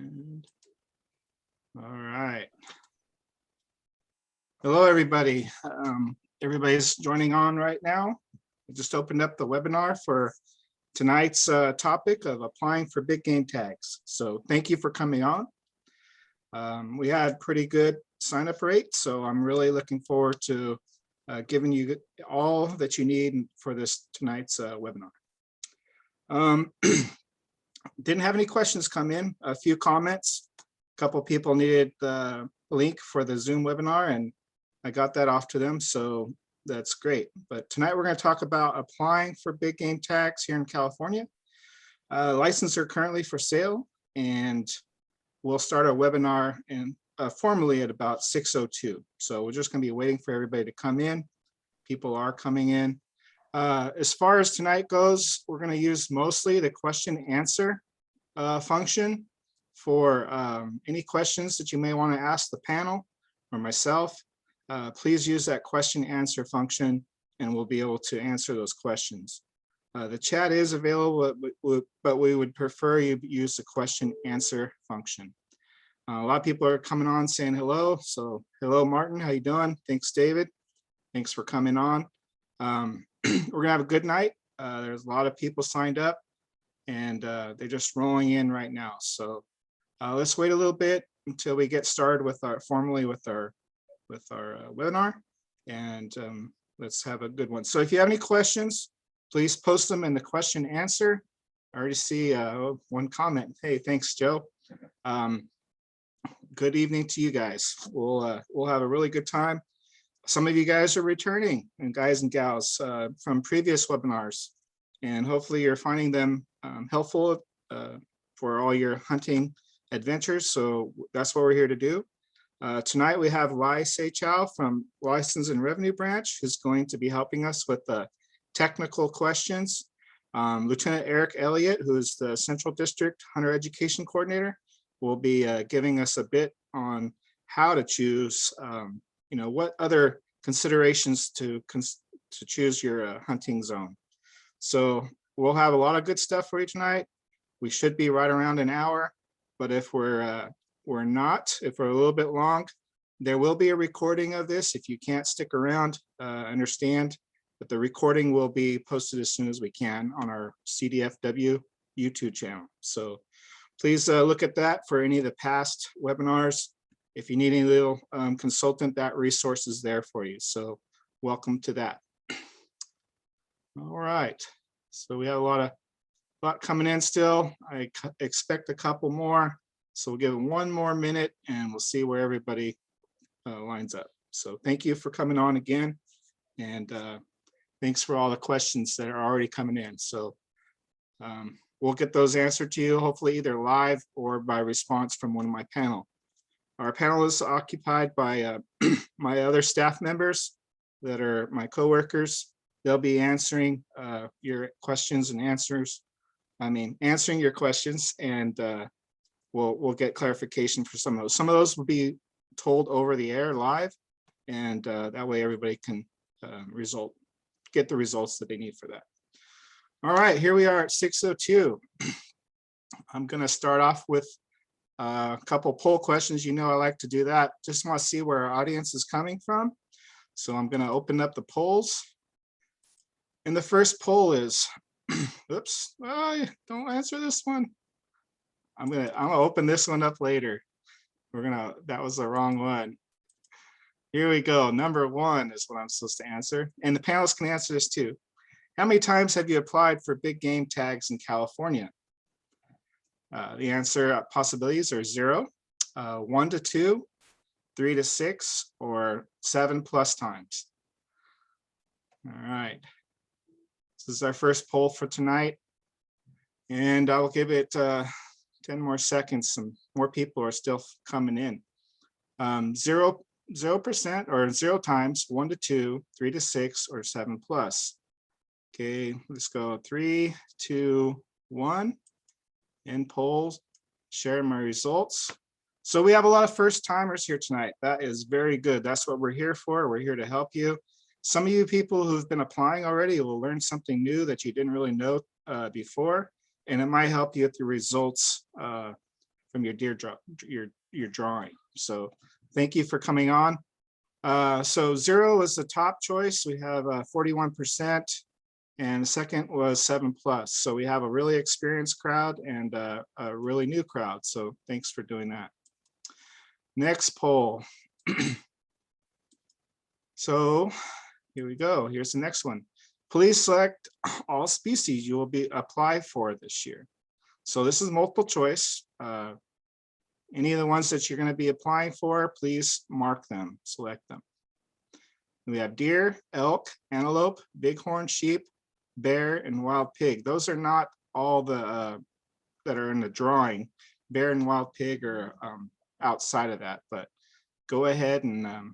And, all right. Hello, everybody. Everybody's joining on right now. I just opened up the webinar for tonight's topic of applying for big game tags. So thank you for coming on. We had pretty good sign up rate, so I'm really looking forward to giving you all that you need for this tonight's webinar. Didn't have any questions come in, a few comments. A couple people needed the link for the Zoom webinar and I got that off to them, so that's great. But tonight we're going to talk about applying for big game tags here in California. Licenses are currently for sale and we'll start our webinar in formally at about 6:02. So we're just going to be waiting for everybody to come in. People are coming in. As far as tonight goes, we're going to use mostly the question answer function for any questions that you may want to ask the panel or myself. Please use that question answer function and we'll be able to answer those questions. The chat is available, but we would prefer you use the question answer function. A lot of people are coming on saying hello. So hello, Martin, how you doing? Thanks, David. Thanks for coming on. We're gonna have a good night. There's a lot of people signed up and they're just rolling in right now. So let's wait a little bit until we get started with our formally with our webinar, and let's have a good one. So if you have any questions, please post them in the question answer. I already see one comment. Hey, thanks, Joe. Good evening to you guys. We'll have a really good time. Some of you guys are returning, and guys and gals from previous webinars, and hopefully you're finding them helpful for all your hunting adventures. So that's what we're here to do. Tonight we have Lai Seichow from License and Revenue Branch, who's going to be helping us with the technical questions. Lieutenant Eric Elliott, who is the Central District Hunter Education Coordinator, will be giving us a bit on how to choose what other considerations to choose your hunting zone. So we'll have a lot of good stuff for you tonight. We should be right around an hour, but if we're a little bit long, there will be a recording of this. If you can't stick around, understand, but the recording will be posted as soon as we can on our CDFW YouTube channel. So please look at that for any of the past webinars. If you need any little consultant, that resource is there for you. So welcome to that. All right. So we have a lot coming in still. I expect a couple more. So we'll give it one more minute and we'll see where everybody lines up. So thank you for coming on again. And thanks for all the questions that are already coming in. So we'll get those answered to you, hopefully either live or by response from one of my panel. Our panel is occupied by my other staff members that are my coworkers. They'll be answering your questions and answering your questions, and we'll get clarification for some of those. Some of those will be told over the air live, and that way everybody can get the results that they need for that. All right, here we are at 6:02. I'm going to start off with a couple poll questions. You know I like to do that. Just want to see where our audience is coming from. So I'm going to open up the polls. And the first poll is, oops, don't answer this one. I'm gonna open this one up later. That was the wrong one. Here we go. Number one is what I'm supposed to answer. And the panelists can answer this too. How many times have you applied for big game tags in California? The answer possibilities are 0, 1 to 2, 3 to 6, or 7+ times. All right. This is our first poll for tonight. And I'll give it 10 more seconds. Some more people are still coming in. 0% or 0 times, 1 to 2, 3 to 6, or 7+. Okay, let's go 3, 2, 1. End polls, share my results. So we have a lot of first timers here tonight. That is very good. That's what we're here for. We're here to help you. Some of you people who've been applying already will learn something new that you didn't really know before, and it might help you with your results from your deer draw, your drawing. So thank you for coming on. So 0 is the top choice. We have 41%, and the second was 7+. So we have a really experienced crowd and a really new crowd. So thanks for doing that. Next poll. So here we go. Here's the next one. Please select all species you will be apply for this year. So this is multiple choice. Any of the ones that you're going to be applying for, please mark them, select them. We have deer, elk, antelope, bighorn sheep, bear, and wild pig. Those are not all the that are in the drawing. Bear and wild pig are outside of that, but go ahead and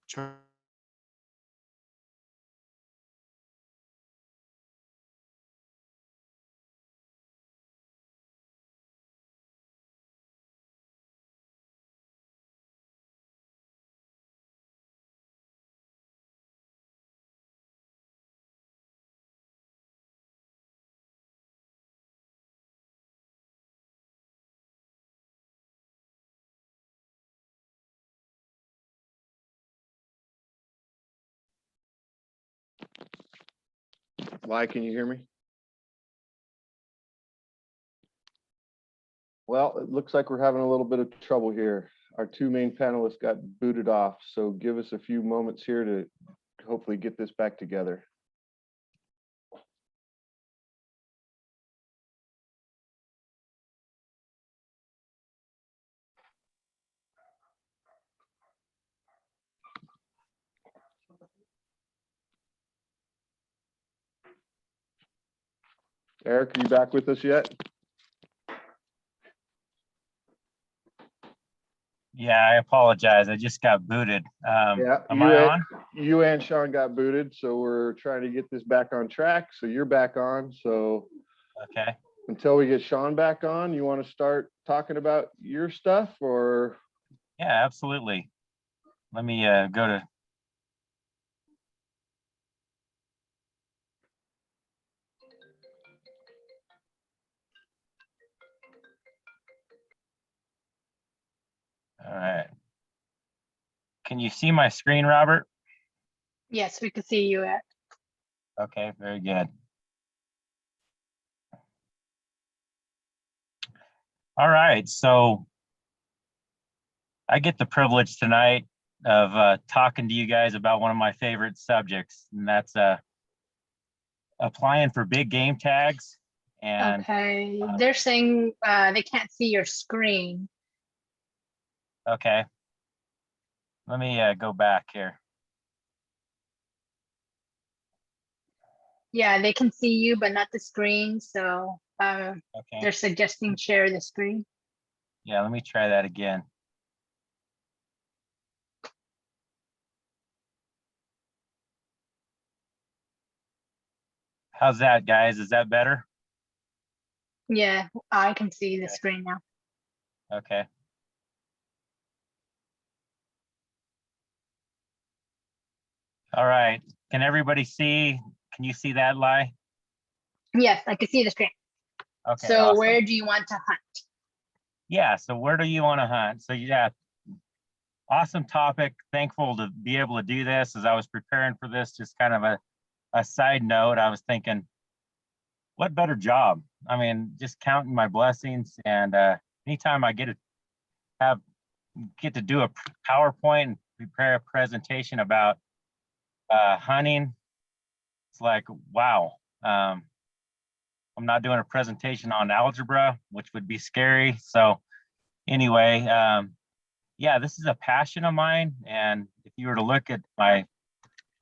try. Why, can you hear me? Well, it looks like we're having a little bit of trouble here. Our two main panelists got booted off, so give us a few moments here to hopefully get this back together. Eric, are you back with us yet? Yeah, I apologize. I just got booted. Yeah, am I on? You and Sean got booted, so we're trying to get this back on track. So you're back on. So Okay. until we get Sean back on, you want to start talking about your stuff, or? Yeah, absolutely. Let me go to. All right. Can you see my screen, Robert? Yes, we can see you at. Okay, very good. All right, so I get the privilege tonight of talking to you guys about one of my favorite subjects, and that's applying for big game tags. And Okay, they're saying they can't see your screen. okay, let me go back here. Yeah, they can see you, but not the screen. So Okay, they're suggesting share the screen. yeah, let me try that again. How's that, guys? Is that better? Yeah, I can see the screen now. Okay. All right. Can everybody see? Can you see that, Lai? Yes, I can see the screen. Okay. So Awesome. where do you want to hunt? Yeah. So where do you want to hunt? So yeah, awesome topic. Thankful to be able to do this. As I was preparing for this, just kind of a side note, I was thinking, what better job? I mean, just counting my blessings, and anytime I get to do a PowerPoint and prepare a presentation about hunting, it's like, wow. I'm not doing a presentation on algebra, which would be scary. So anyway, yeah, this is a passion of mine. And if you were to look at my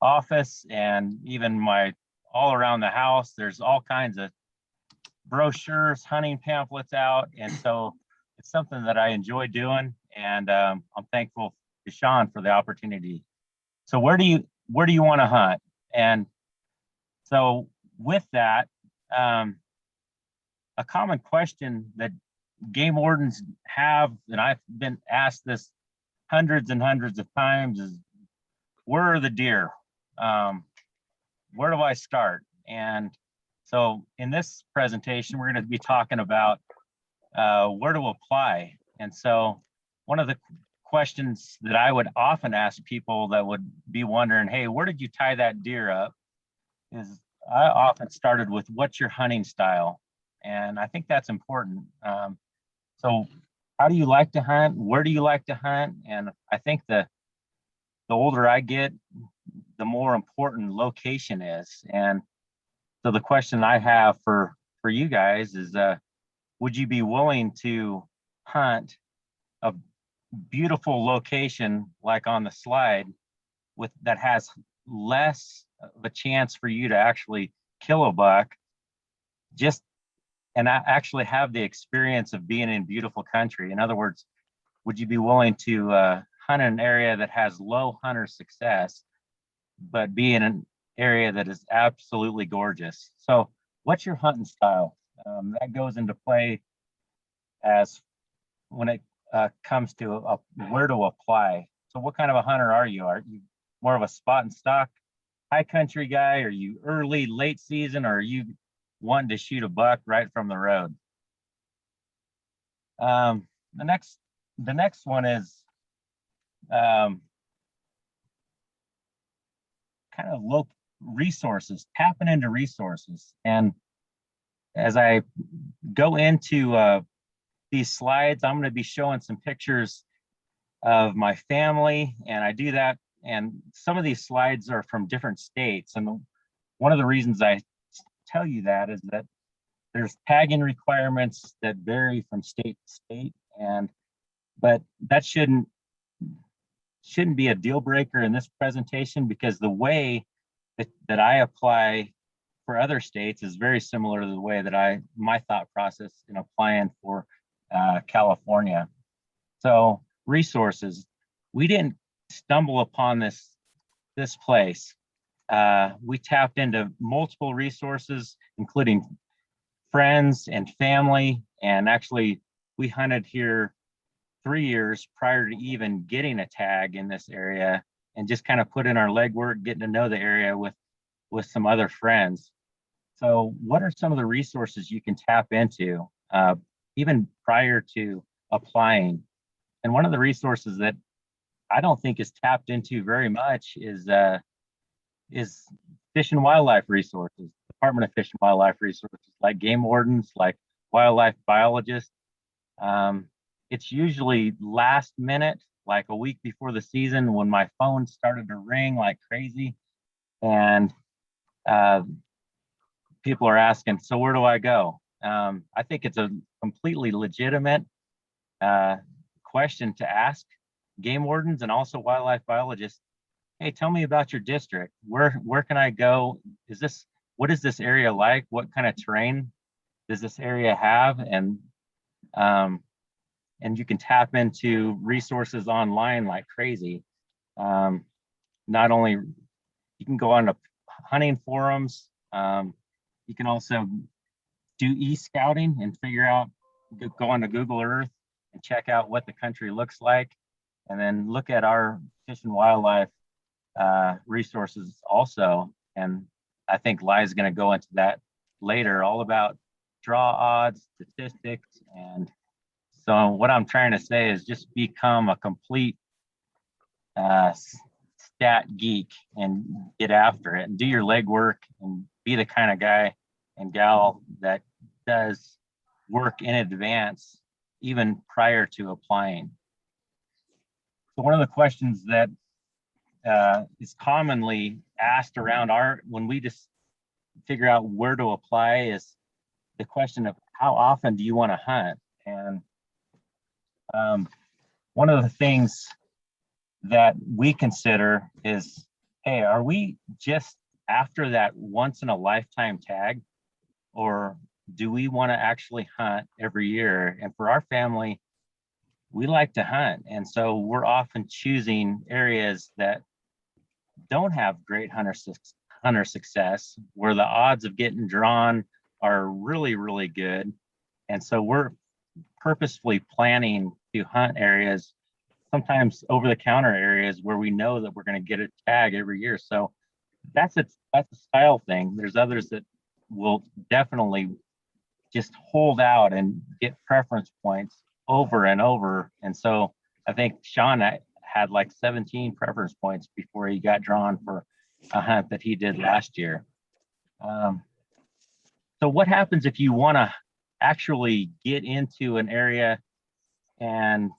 office and even my all around the house, there's all kinds of brochures, hunting pamphlets out. And so it's something that I enjoy doing. And I'm thankful to Sean for the opportunity. So where do you want to hunt? And so with that, a common question that game wardens have, and I've been asked this hundreds and hundreds of times, is where are the deer? Where do I start? And so in this presentation, we're going to be talking about where to apply. And so one of the questions that I would often ask people that would be wondering, hey, where did you tie that deer up? Is I often started with, what's your hunting style? And I think that's important. So how do you like to hunt? Where do you like to hunt? And I think the older I get, the more important location is. And so the question I have for you guys is, would you be willing to hunt a beautiful location like on the slide with that has less of a chance for you to actually kill a buck, just and actually have the experience of being in beautiful country? In other words, would you be willing to hunt in an area that has low hunter success, but be in an area that is absolutely gorgeous? So what's your hunting style? That goes into play as when it comes to where to apply. So what kind of a hunter are you? Are you more of a spot and stock high country guy? Are you early, late season? Or are you wanting to shoot a buck right from the road? The next one is kind of low resources, tapping into resources. And as I go into these slides, I'm going to be showing some pictures of my family, and I do that. And some of these slides are from different states. And one of the reasons I tell you that is that there's tagging requirements that vary from state to state, but that shouldn't be a deal breaker in this presentation, because the way that I apply for other states is very similar to the way that my thought process in applying for California. So resources, we didn't stumble upon this place. We tapped into multiple resources, including friends and family. And actually, we hunted here 3 years prior to even getting a tag in this area, and just kind of put in our legwork, getting to know the area with some other friends. So what are some of the resources you can tap into even prior to applying? And one of the resources that I don't think is tapped into very much is Fish and Wildlife resources, Department of Fish and Wildlife resources, like game wardens, like wildlife biologists. It's usually last minute, like a week before the season, when my phone started to ring like crazy, and people are asking, so where do I go? I think it's a completely legitimate question to ask game wardens and also wildlife biologists. Hey, tell me about your district. Where can I go? What is this area like? What kind of terrain does this area have? And you can tap into resources online like crazy. Not only you can go on to hunting forums, you can also do e-scouting and figure out, go onto Google Earth and check out what the country looks like, and then look at our Fish and Wildlife resources also. And I think Lai's going to go into that later, all about draw odds, statistics. And so what I'm trying to say is just become a complete stat geek and get after it and do your legwork and be the kind of guy and gal that does work in advance, even prior to applying. So one of the questions that is commonly asked around when we just figure out where to apply is the question of, how often do you want to hunt? And one of the things that we consider is, hey, are we just after that once in a lifetime tag, or do we want to actually hunt every year? And for our family, we like to hunt. And so we're often choosing areas that don't have great hunter success, where the odds of getting drawn are really, really good. And so we're purposefully planning to hunt areas, sometimes over-the-counter areas, where we know that we're going to get a tag every year. So that's a style thing. There's others that will definitely just hold out and get preference points over and over. And so I think Sean had like 17 preference points before he got drawn for a hunt that he did last year. So what happens if you want to actually get into an area and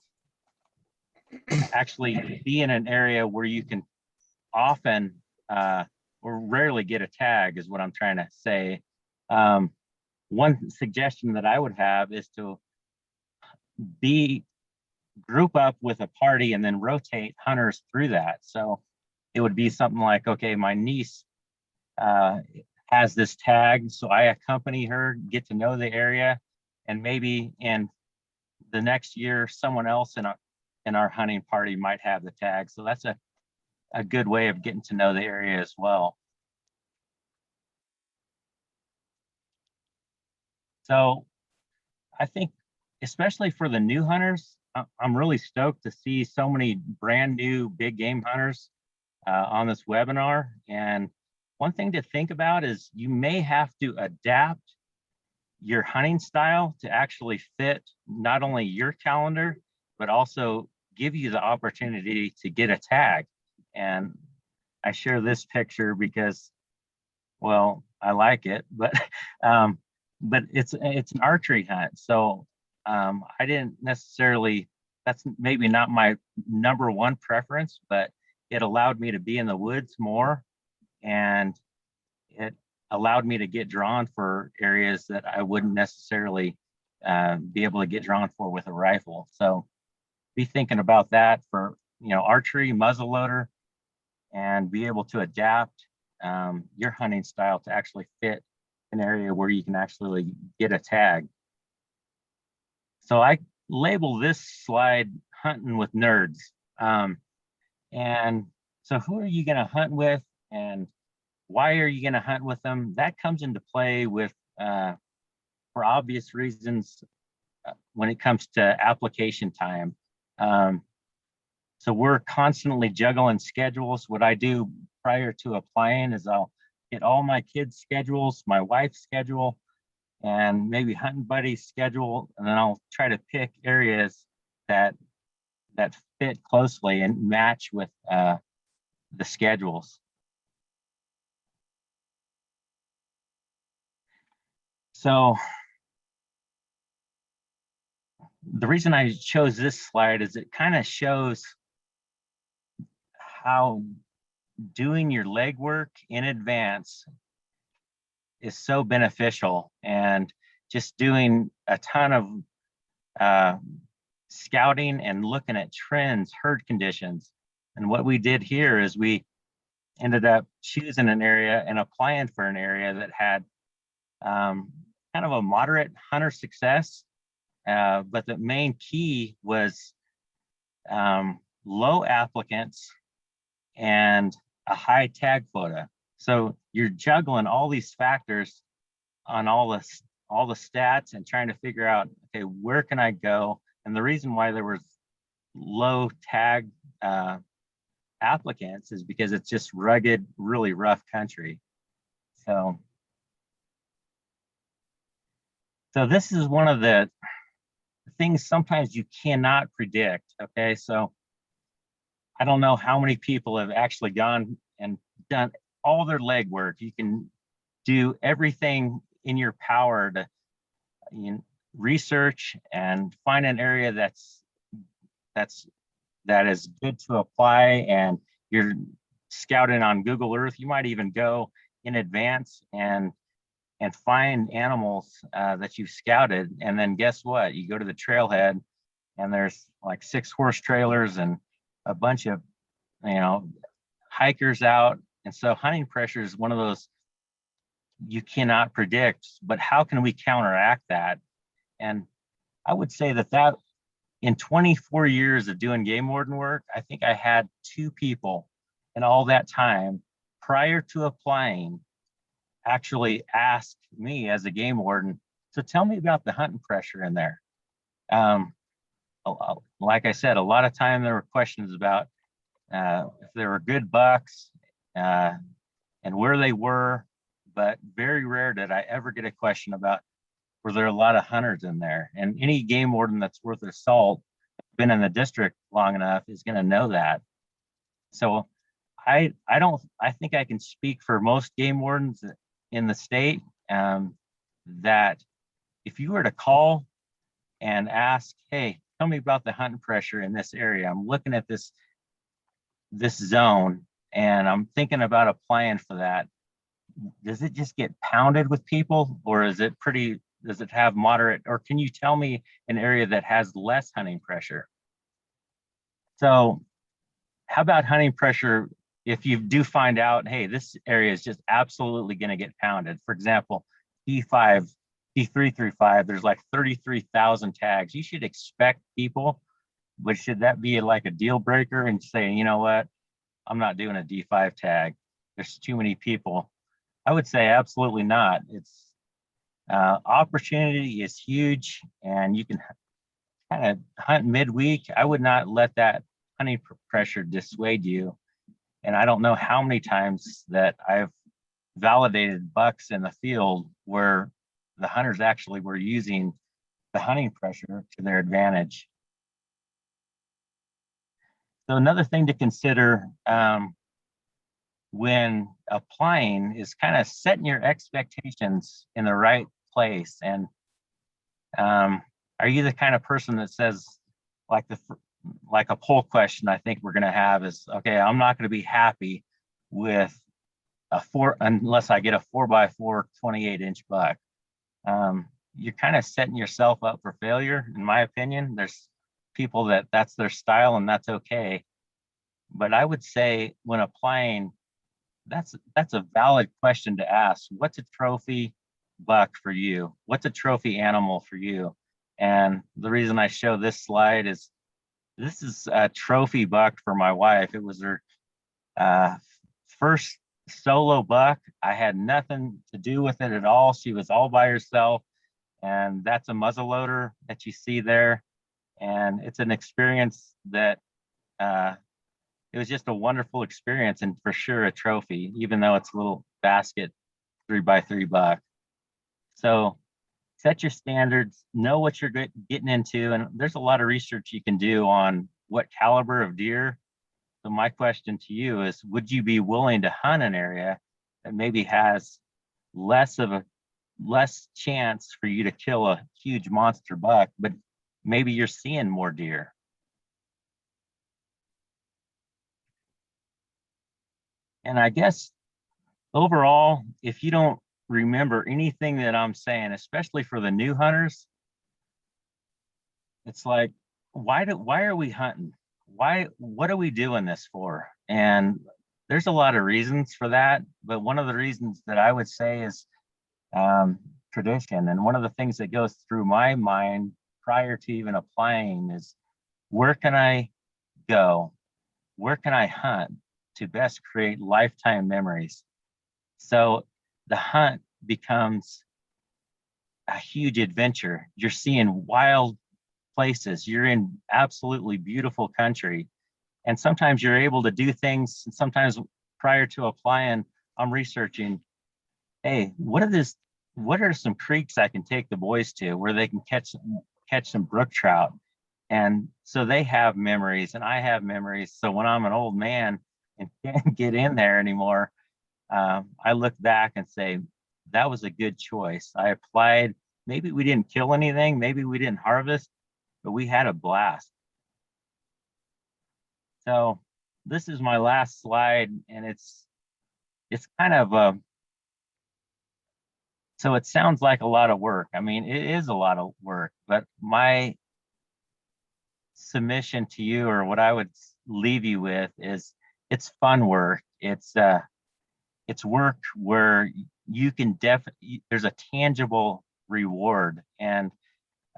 actually be in an area where you can often or rarely get a tag, is what I'm trying to say. One suggestion that I would have is to group up with a party and then rotate hunters through that. So it would be something like, okay, my niece has this tag, so I accompany her, get to know the area, and maybe in the next year, someone else in our hunting party might have the tag. So that's a good way of getting to know the area as well. So I think, especially for the new hunters, I'm really stoked to see so many brand new big game hunters on this webinar. And one thing to think about is you may have to adapt your hunting style to actually fit not only your calendar, but also give you the opportunity to get a tag. And I share this picture because, well, I like it, but it's an archery hunt. So I didn't necessarily, that's maybe not my number one preference, but it allowed me to be in the woods more, and it allowed me to get drawn for areas that I wouldn't necessarily be able to get drawn for with a rifle. So be thinking about that for, archery, muzzleloader, and be able to adapt your hunting style to actually fit an area where you can actually get a tag. So I label this slide hunting with nerds. And so who are you going to hunt with, and why are you going to hunt with them? That comes into play with, for obvious reasons, when it comes to application time. So we're constantly juggling schedules. What I do prior to applying is I'll get all my kids' schedules, my wife's schedule, and maybe hunting buddy's schedule, and then I'll try to pick areas that fit closely and match with the schedules. So the reason I chose this slide is it kind of shows how doing your legwork in advance is so beneficial, and just doing a ton of scouting and looking at trends, herd conditions. And what we did here is we ended up choosing an area and applying for an area that had kind of a moderate hunter success, but the main key was low applicants and a high tag quota. So you're juggling all these factors on all the stats and trying to figure out, okay, where can I go? And the reason why there was low tag applicants is because it's just rugged, really rough country. So this is one of the things sometimes you cannot predict. Okay, so I don't know how many people have actually gone and done all their legwork. You can do everything in your power to research and find an area that is good to apply, and you're scouting on Google Earth. You might even go in advance and find animals that you've scouted, and then guess what? You go to the trailhead and there's like 6 horse trailers and a bunch of hikers out. And so hunting pressure is one of those you cannot predict, but how can we counteract that? And I would say that in 24 years of doing game warden work, I think I had 2 people in all that time prior to applying actually ask me as a game warden, so tell me about the hunting pressure in there. Like I said, a lot of time there were questions about if there were good bucks and where they were, but very rare did I ever get a question about where there are a lot of hunters in there. And any game warden that's worth their salt, been in the district long enough, is going to know that. So I think I can speak for most game wardens in the state, that if you were to call and ask, hey, tell me about the hunting pressure in this area. I'm looking at this zone and I'm thinking about applying for that. Does it just get pounded with people, or does it have moderate, or can you tell me an area that has less hunting pressure? So how about hunting pressure if you do find out, hey, this area is just absolutely going to get pounded? For example, E5, E335, there's like 33,000 tags. You should expect people, but should that be like a deal breaker and say, you know what, I'm not doing a D5 tag, there's too many people? I would say absolutely not. It's opportunity is huge, and you can kind of hunt midweek. I would not let that hunting pressure dissuade you. And I don't know how many times that I've validated bucks in the field where the hunters actually were using the hunting pressure to their advantage. So another thing to consider when applying is kind of setting your expectations in the right place. And are you the kind of person that says, like a poll question I think we're going to have is, okay, I'm not going to be happy with unless I get a 4x4 28-inch buck. You're kind of setting yourself up for failure, in my opinion. There's people that's their style, and that's okay. But I would say when applying, that's a valid question to ask. What's a trophy buck for you? What's a trophy animal for you? And the reason I show this slide is this is a trophy buck for my wife. It was her first solo buck. I had nothing to do with it at all. She was all by herself. And that's a muzzleloader that you see there. And it's an experience that it was just a wonderful experience, and for sure a trophy, even though it's a little basket 3x3 buck. So set your standards, know what you're getting into. And there's a lot of research you can do on what caliber of deer. So my question to you is, would you be willing to hunt an area that maybe has less chance for you to kill a huge monster buck, but maybe you're seeing more deer? And I guess overall, if you don't remember anything that I'm saying, especially for the new hunters, it's like, why are we hunting? What are we doing this for? And there's a lot of reasons for that, but one of the reasons that I would say is tradition. And one of the things that goes through my mind prior to even applying is, where can I go? Where can I hunt to best create lifetime memories? So the hunt becomes a huge adventure. You're seeing wild places. You're in absolutely beautiful country. And sometimes you're able to do things. And sometimes prior to applying, I'm researching, hey, what are some creeks I can take the boys to where they can catch some brook trout? And so they have memories and I have memories. So when I'm an old man and can't get in there anymore, I look back and say, that was a good choice. I applied. Maybe we didn't kill anything. Maybe we didn't harvest, but we had a blast. So this is my last slide, and it's kind of so it sounds like a lot of work. I mean, it is a lot of work, but my submission to you, or what I would leave you with, is it's fun work. It's work where you can there's a tangible reward. And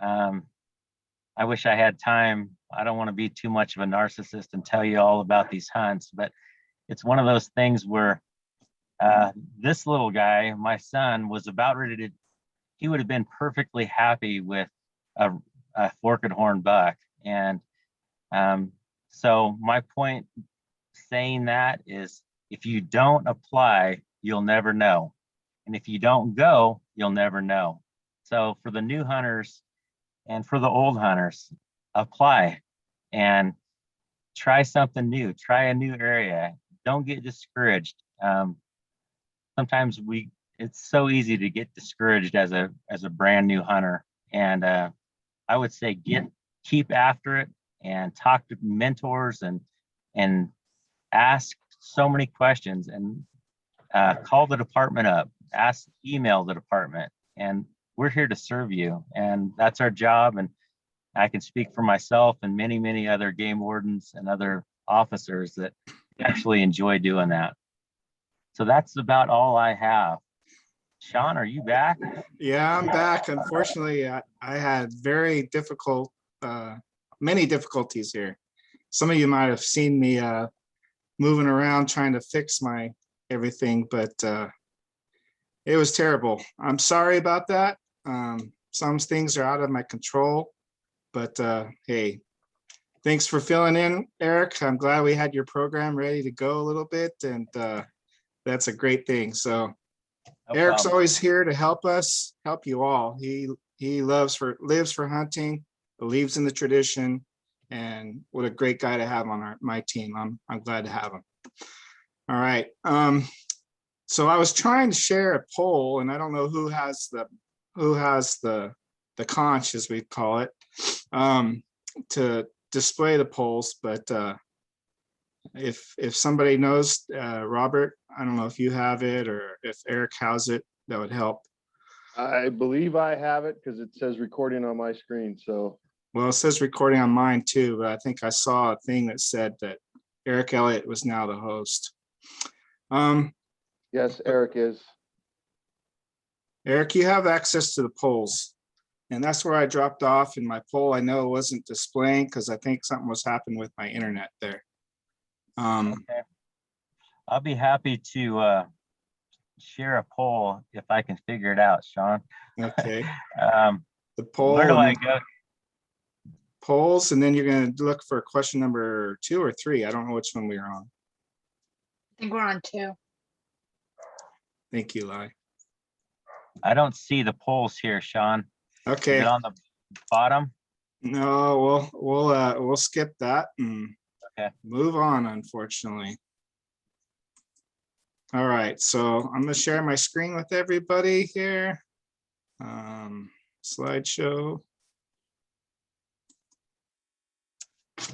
I wish I had time. I don't want to be too much of a narcissist and tell you all about these hunts, but it's one of those things where this little guy, my son, was about ready to, he would have been perfectly happy with a forked horn buck. And so my point saying that is, if you don't apply, you'll never know. And if you don't go, you'll never know. So for the new hunters and for the old hunters, apply and try something new, try a new area. Don't get discouraged. Sometimes it's so easy to get discouraged as a brand new hunter. And I would say keep after it and talk to mentors and ask so many questions and call the department up, email the department, and we're here to serve you. And that's our job. And I can speak for myself and many, many other game wardens and other officers that actually enjoy doing that. So that's about all I have. Sean, are you back? Yeah, I'm back. Unfortunately, I had very difficult, many difficulties here. Some of you might have seen me moving around trying to fix my everything, but it was terrible. I'm sorry about that. Some things are out of my control, but hey, thanks for filling in, Eric. I'm glad we had your program ready to go a little bit, and that's a great thing. So No Eric's problem. always here to help us, help you all. He lives for hunting, believes in the tradition, and what a great guy to have on my team. I'm glad to have him. All right. So I was trying to share a poll, and I don't know who has the conch, as we call it, to display the polls, but if somebody knows, Robert, I don't know if you have it or if Eric has it, that would help. I believe I have it because it says recording on my screen. So, Well, it says recording on mine too, but I think I saw a thing that said that Eric Elliott was now the host. yes, Eric is. Eric, you have access to the polls. And that's where I dropped off in my poll. I know it wasn't displaying because I think something was happening with my internet there. Okay. I'll be happy to share a poll if I can figure it out, Sean. Okay. The Where do poll, I go? polls, and then you're going to look for question number 2 or 3. I don't know which one we are on. I think we're on 2. Thank you, Lai. I don't see the polls here, Sean. Is Okay. it on the bottom? No, we'll skip that and Okay. move on, unfortunately. All right, so I'm gonna share my screen with everybody here. Slideshow. All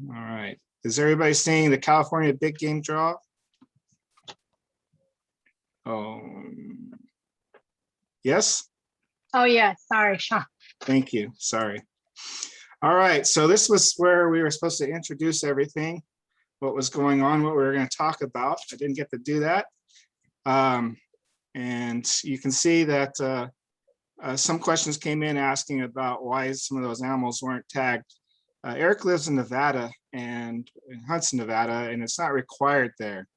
right, is everybody seeing the California big game draw? Oh, yes. Oh yeah, sorry, Sean. Thank you. Sorry. All right. So this was where we were supposed to introduce everything, what was going on, what we were going to talk about. I didn't get to do that. And you can see that some questions came in asking about why some of those animals weren't tagged. Eric lives in Nevada and hunts in Nevada, and it's not required there.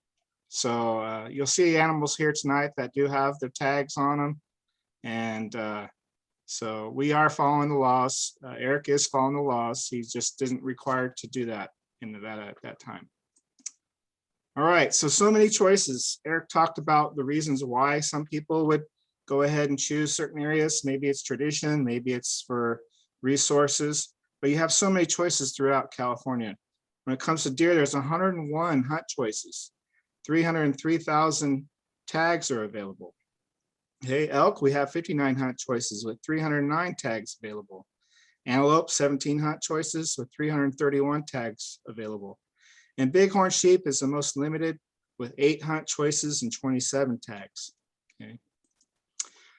So you'll see animals here tonight that do have their tags on them. And so we are following the laws. Eric is following the laws. He just isn't required to do that in Nevada at that time. All right, so many choices. Eric talked about the reasons why some people would go ahead and choose certain areas. Maybe it's tradition, maybe it's for resources, but you have so many choices throughout California. When it comes to deer, there's 101 hunt choices. 303,000 tags are available. Okay, elk, we have 59 hunt choices with 309 tags available. Antelope, 17 hunt choices with 331 tags available. And bighorn sheep is the most limited with 8 hunt choices and 27 tags. Okay.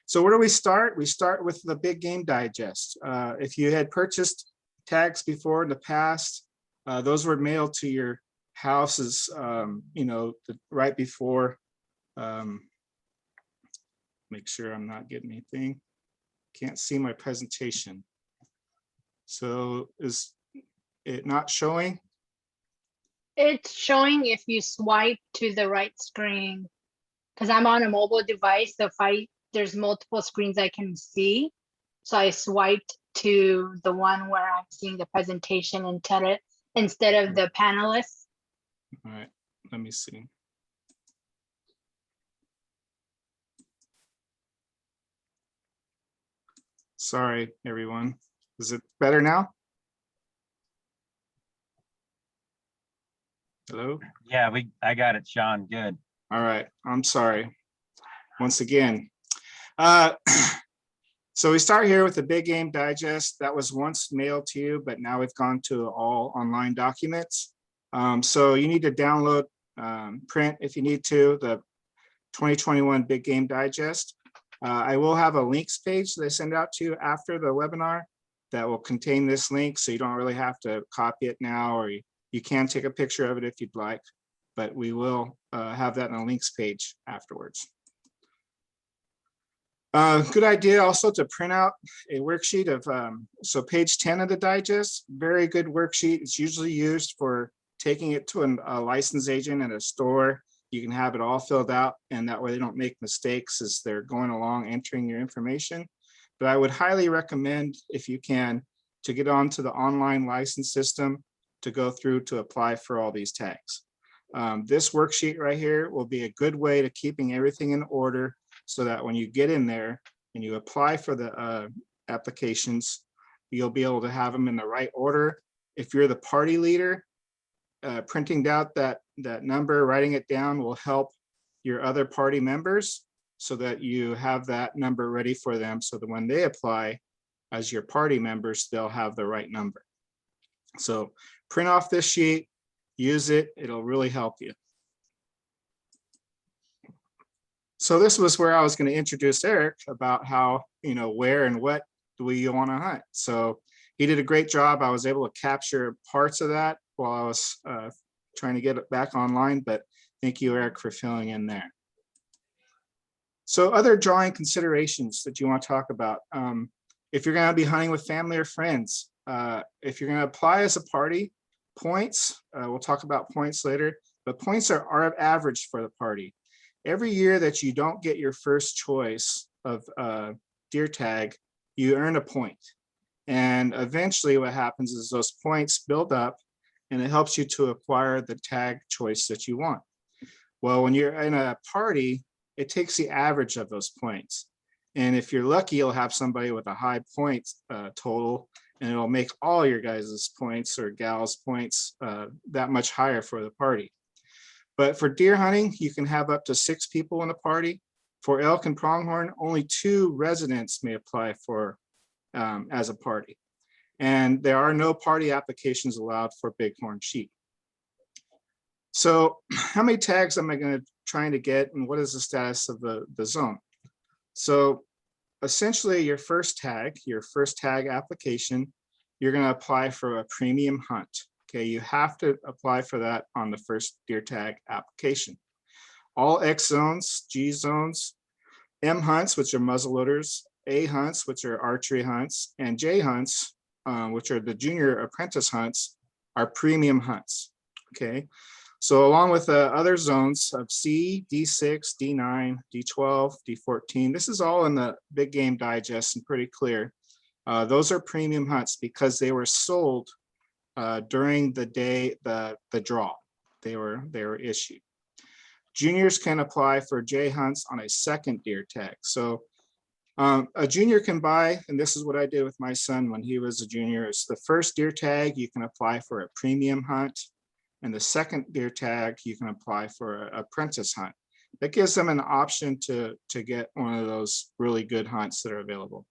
So where do we start? We start with the big game digest. If you had purchased tags before in the past, those were mailed to your houses, right before. Make sure I'm not getting anything. Can't see my presentation. So is it not showing? It's showing if you swipe to the right screen, because I'm on a mobile device. So if there's multiple screens I can see. So I swiped to the one where I'm seeing the presentation instead of the panelists. All right, let me see. Sorry, everyone. Is it better now? Hello? Yeah, I got it, Sean. Good. All right, I'm sorry. Once again. Uh, So we start here with the big game digest that was once mailed to you, but now we've gone to all online documents. So you need to download, print if you need to, the 2021 big game digest. I will have a links page that I send out to you after the webinar that will contain this link. So you don't really have to copy it now, or you can take a picture of it if you'd like, but we will have that in a links page afterwards. Good idea also to print out a worksheet of, so page 10 of the digest, very good worksheet. It's usually used for taking it to a licensed agent at a store. You can have it all filled out, and that way they don't make mistakes as they're going along entering your information. But I would highly recommend, if you can, to get onto the online license system to go through to apply for all these tags. This worksheet right here will be a good way to keeping everything in order, so that when you get in there and you apply for the applications, you'll be able to have them in the right order. If you're the party leader, printing out that number, writing it down will help your other party members so that you have that number ready for them, so that when they apply as your party members, they'll have the right number. So print off this sheet, use it, it'll really help you. So this was where I was going to introduce Eric about how, where and what do we want to hunt. So he did a great job. I was able to capture parts of that while I was trying to get it back online, but thank you, Eric, for filling in there. So other drawing considerations that you want to talk about. If you're going to be hunting with family or friends, if you're going to apply as a party, points, we'll talk about points later, but points are average for the party. Every year that you don't get your first choice of deer tag, you earn a point. And eventually what happens is those points build up and it helps you to acquire the tag choice that you want. Well, when you're in a party, it takes the average of those points. And if you're lucky, you'll have somebody with a high point total, and it'll make all your guys' points or gals' points that much higher for the party. But for deer hunting, you can have up to 6 people in a party. For elk and pronghorn, only 2 residents may apply for as a party. And there are no party applications allowed for bighorn sheep. So how many tags am I trying to get, and what is the status of the zone? So essentially your first tag application, you're going to apply for a premium hunt. Okay, you have to apply for that on the first deer tag application. All X zones, G zones, M hunts, which are muzzleloaders, A hunts, which are archery hunts, and J hunts, which are the junior apprentice hunts, are premium hunts. Okay, so along with other zones of C, D6, D9, D12, D14, this is all in the big game digest and pretty clear. Those are premium hunts because they were sold during the day, the draw, they were issued. Juniors can apply for J hunts on a second deer tag. So a junior can buy, and this is what I did with my son when he was a junior, is the first deer tag, you can apply for a premium hunt, and the second deer tag, you can apply for an apprentice hunt. That gives them an option to get one of those really good hunts that are available.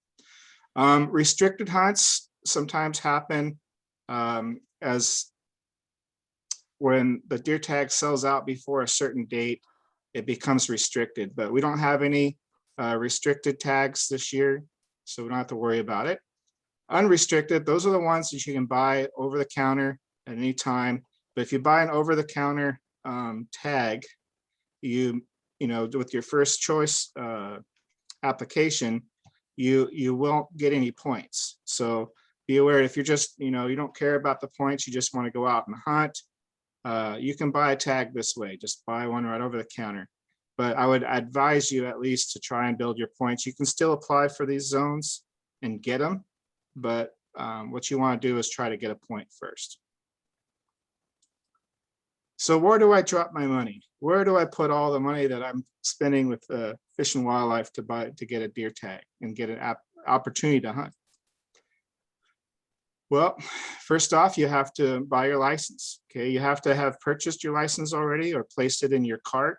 Restricted hunts sometimes happen as when the deer tag sells out before a certain date, it becomes restricted, but we don't have any restricted tags this year, so we don't have to worry about it. Unrestricted, those are the ones that you can buy over the counter at any time. But if you buy an over the counter tag, you know, with your first choice application, you won't get any points. So be aware, if you're just, you don't care about the points, you just want to go out and hunt, you can buy a tag this way, just buy one right over the counter. But I would advise you at least to try and build your points. You can still apply for these zones and get them, but what you want to do is try to get a point first. So where do I drop my money? Where do I put all the money that I'm spending with Fish and Wildlife to get a deer tag and get an opportunity to hunt? Well, first off, you have to buy your license. Okay, you have to have purchased your license already or placed it in your cart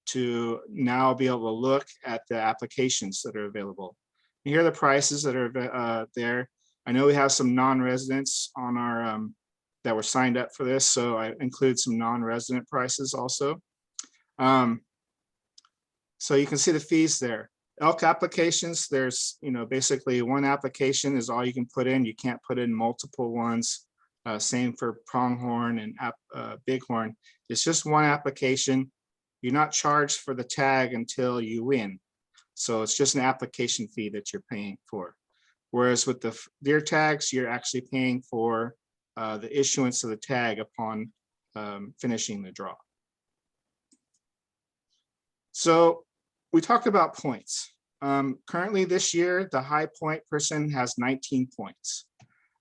to now be able to look at the applications that are available. Here are the prices that are there. I know we have some non-residents on our that were signed up for this, so I include some non-resident prices also. So you can see the fees there. Elk applications, there's, basically one application is all you can put in. You can't put in multiple ones. Same for pronghorn and bighorn. It's just one application. You're not charged for the tag until you win. So it's just an application fee that you're paying for. Whereas with the deer tags, you're actually paying for the issuance of the tag upon finishing the draw. So we talked about points. Currently this year, the high point person has 19 points.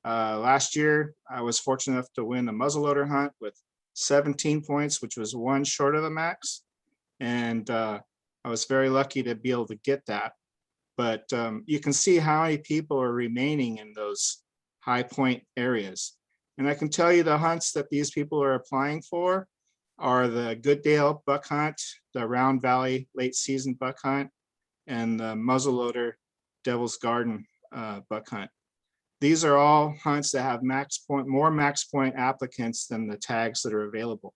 Last year, I was fortunate enough to win a muzzleloader hunt with 17 points, which was one short of the max. And I was very lucky to be able to get that. But you can see how many people are remaining in those high point areas. And I can tell you the hunts that these people are applying for are the Goodale buck hunt, the Round Valley late season buck hunt, and the muzzleloader Devil's Garden buck hunt. These are all hunts that have more max point applicants than the tags that are available.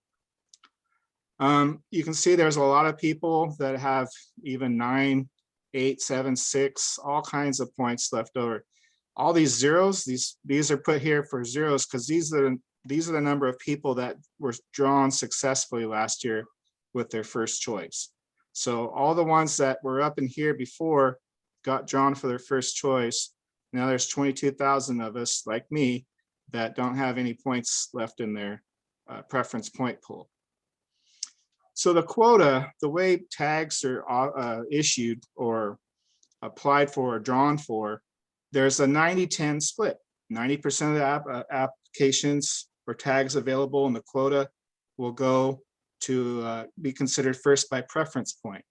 You can see there's a lot of people that have even 9, 8, 7, 6, all kinds of points left over. All these zeros, these are put here for zeros because these are the number of people that were drawn successfully last year with their first choice. So all the ones that were up in here before got drawn for their first choice. Now there's 22,000 of us like me that don't have any points left in their preference point pool. So the quota, the way tags are issued or applied for or drawn for, there's a 90-10 split. 90% of the applications or tags available in the quota will go to be considered first by preference point.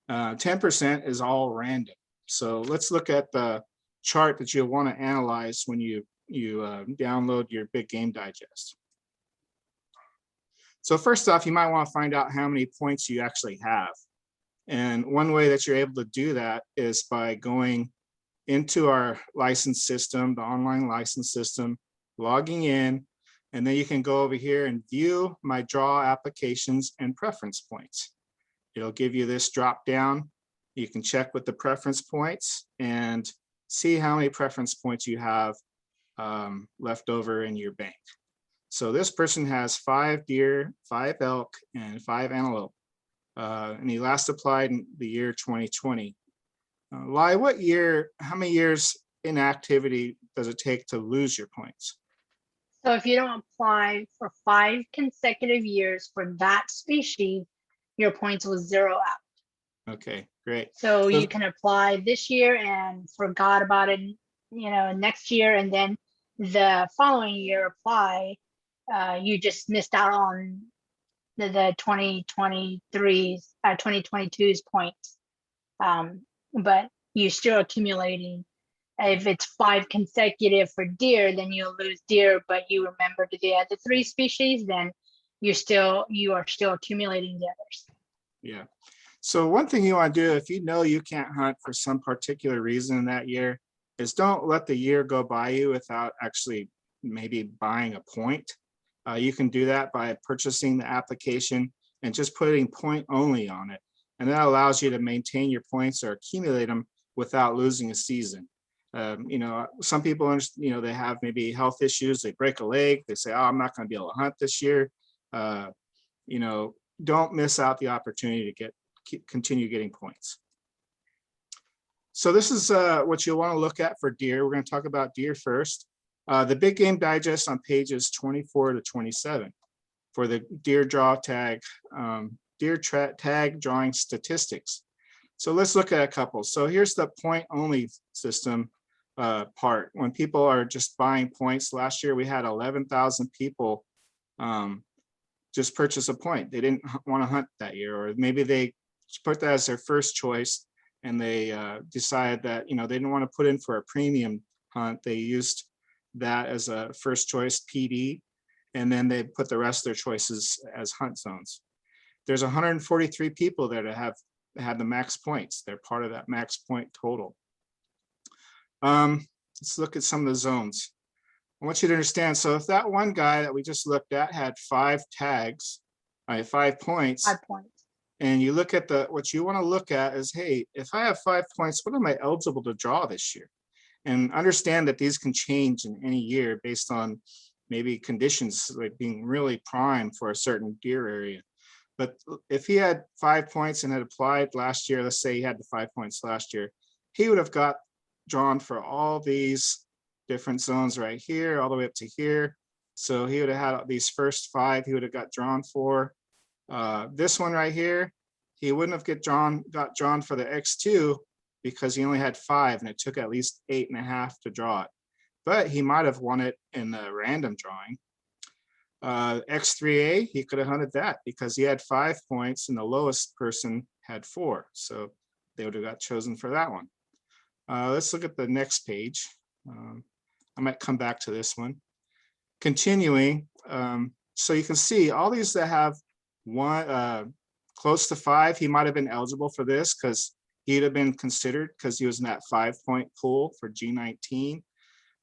10% is all random. So let's look at the chart that you'll want to analyze when you download your Big Game Digest. So first off, you might want to find out how many points you actually have. And one way that you're able to do that is by going into our license system, the online license system, logging in, and then you can go over here and view my draw applications and preference points. It'll give you this drop down. You can check with the preference points and see how many preference points you have left over in your bank. So this person has 5 deer, 5 elk, and 5 antelope. And he last applied in the year 2020. Lai, how many years inactivity does it take to lose your points? So if you don't apply for 5 consecutive years for that species, your points will zero out. Okay, great. So you can apply this year and forgot about it, next year, and then the following year apply. You just missed out on the 2022's points. But you're still accumulating. If it's 5 consecutive for deer, then you'll lose deer, but you remember the other 3 species, then you are still accumulating the others. Yeah. So one thing you want to do if you know you can't hunt for some particular reason in that year is don't let the year go by you without actually maybe buying a point. You can do that by purchasing the application and just putting point only on it. And that allows you to maintain your points or accumulate them without losing a season. Some people, they have maybe health issues, they break a leg, they say, oh, I'm not going to be able to hunt this year. Don't miss out the opportunity to continue getting points. So this is what you'll want to look at for deer. We're going to talk about deer first. The Big Game Digest on pages 24 to 27 for the deer draw tag, tag drawing statistics. So let's look at a couple. So here's the point only system part. When people are just buying points, last year we had 11,000 people just purchase a point. They didn't want to hunt that year, or maybe they put that as their first choice and they decided that, they didn't want to put in for a premium hunt. They used that as a first choice PD, and then they put the rest of their choices as hunt zones. There's 143 people that have had the max points. They're part of that max point total. Let's look at some of the zones. I want you to understand. So if that one guy that we just looked at had 5 tags, 5 points, 5 points. and you look at what you want to look at is, hey, if I have 5 points, what am I eligible to draw this year? And understand that these can change in any year based on maybe conditions, like being really prime for a certain deer area. But if he had 5 points and had applied last year, let's say he had the 5 points last year, he would have got drawn for all these different zones right here, all the way up to here. So he would have had these first 5 he would have got drawn for. This one right here, he wouldn't have got drawn for the X2 because he only had 5 and it took at least 8.5 to draw it. But he might have won it in the random drawing. X3A, he could have hunted that because he had 5 points and the lowest person had 4. So they would have got chosen for that one. Let's look at the next page. I might come back to this one. Continuing, so you can see all these that have one close to 5, he might have been eligible for this because he'd have been considered because he was in that 5-point pool for G19.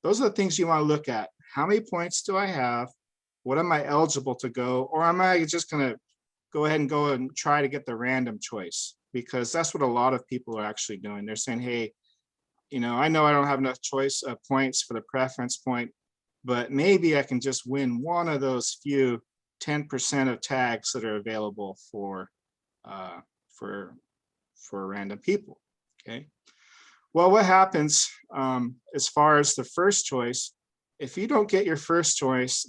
Those are the things you want to look at. How many points do I have? What am I eligible to go? Or am I just going to go ahead and try to get the random choice? Because that's what a lot of people are actually doing. They're saying, hey, I know I don't have enough choice of points for the preference point, but maybe I can just win one of those few 10% of tags that are available for random people. Okay. Well, what happens as far as the first choice? If you don't get your first choice,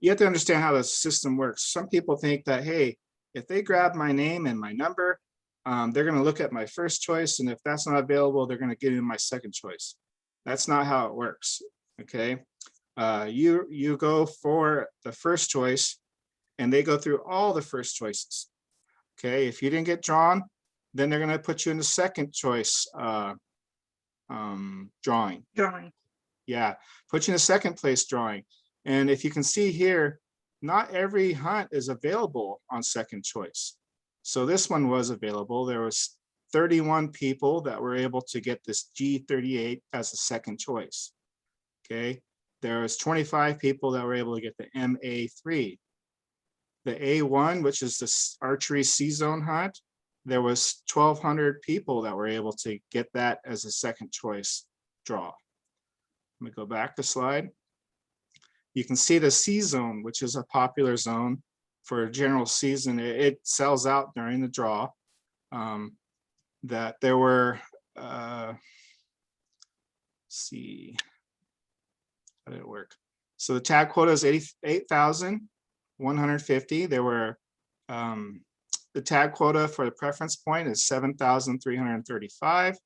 you have to understand how the system works. Some people think that, hey, if they grab my name and my number, they're going to look at my first choice, and if that's not available, they're going to give me my second choice. That's not how it works. Okay. You go for the first choice, and they go through all the first choices. Okay. If you didn't get drawn, then they're going to put you in the second choice drawing. Yeah, put you in a second place drawing. And if you can see here, not every hunt is available on second choice. So this one was available. There was 31 people that were able to get this G38 as a second choice. Okay, there was 25 people that were able to get the MA3. The A1, which is this archery C-zone hunt, there was 1,200 people that were able to get that as a second choice draw. Let me go back the slide. You can see the C-zone, which is a popular zone for general season. It sells out during the draw. That there were, let's see, how did it work? So the tag quota is 88,150. There were, the tag quota for the preference point is 7,335.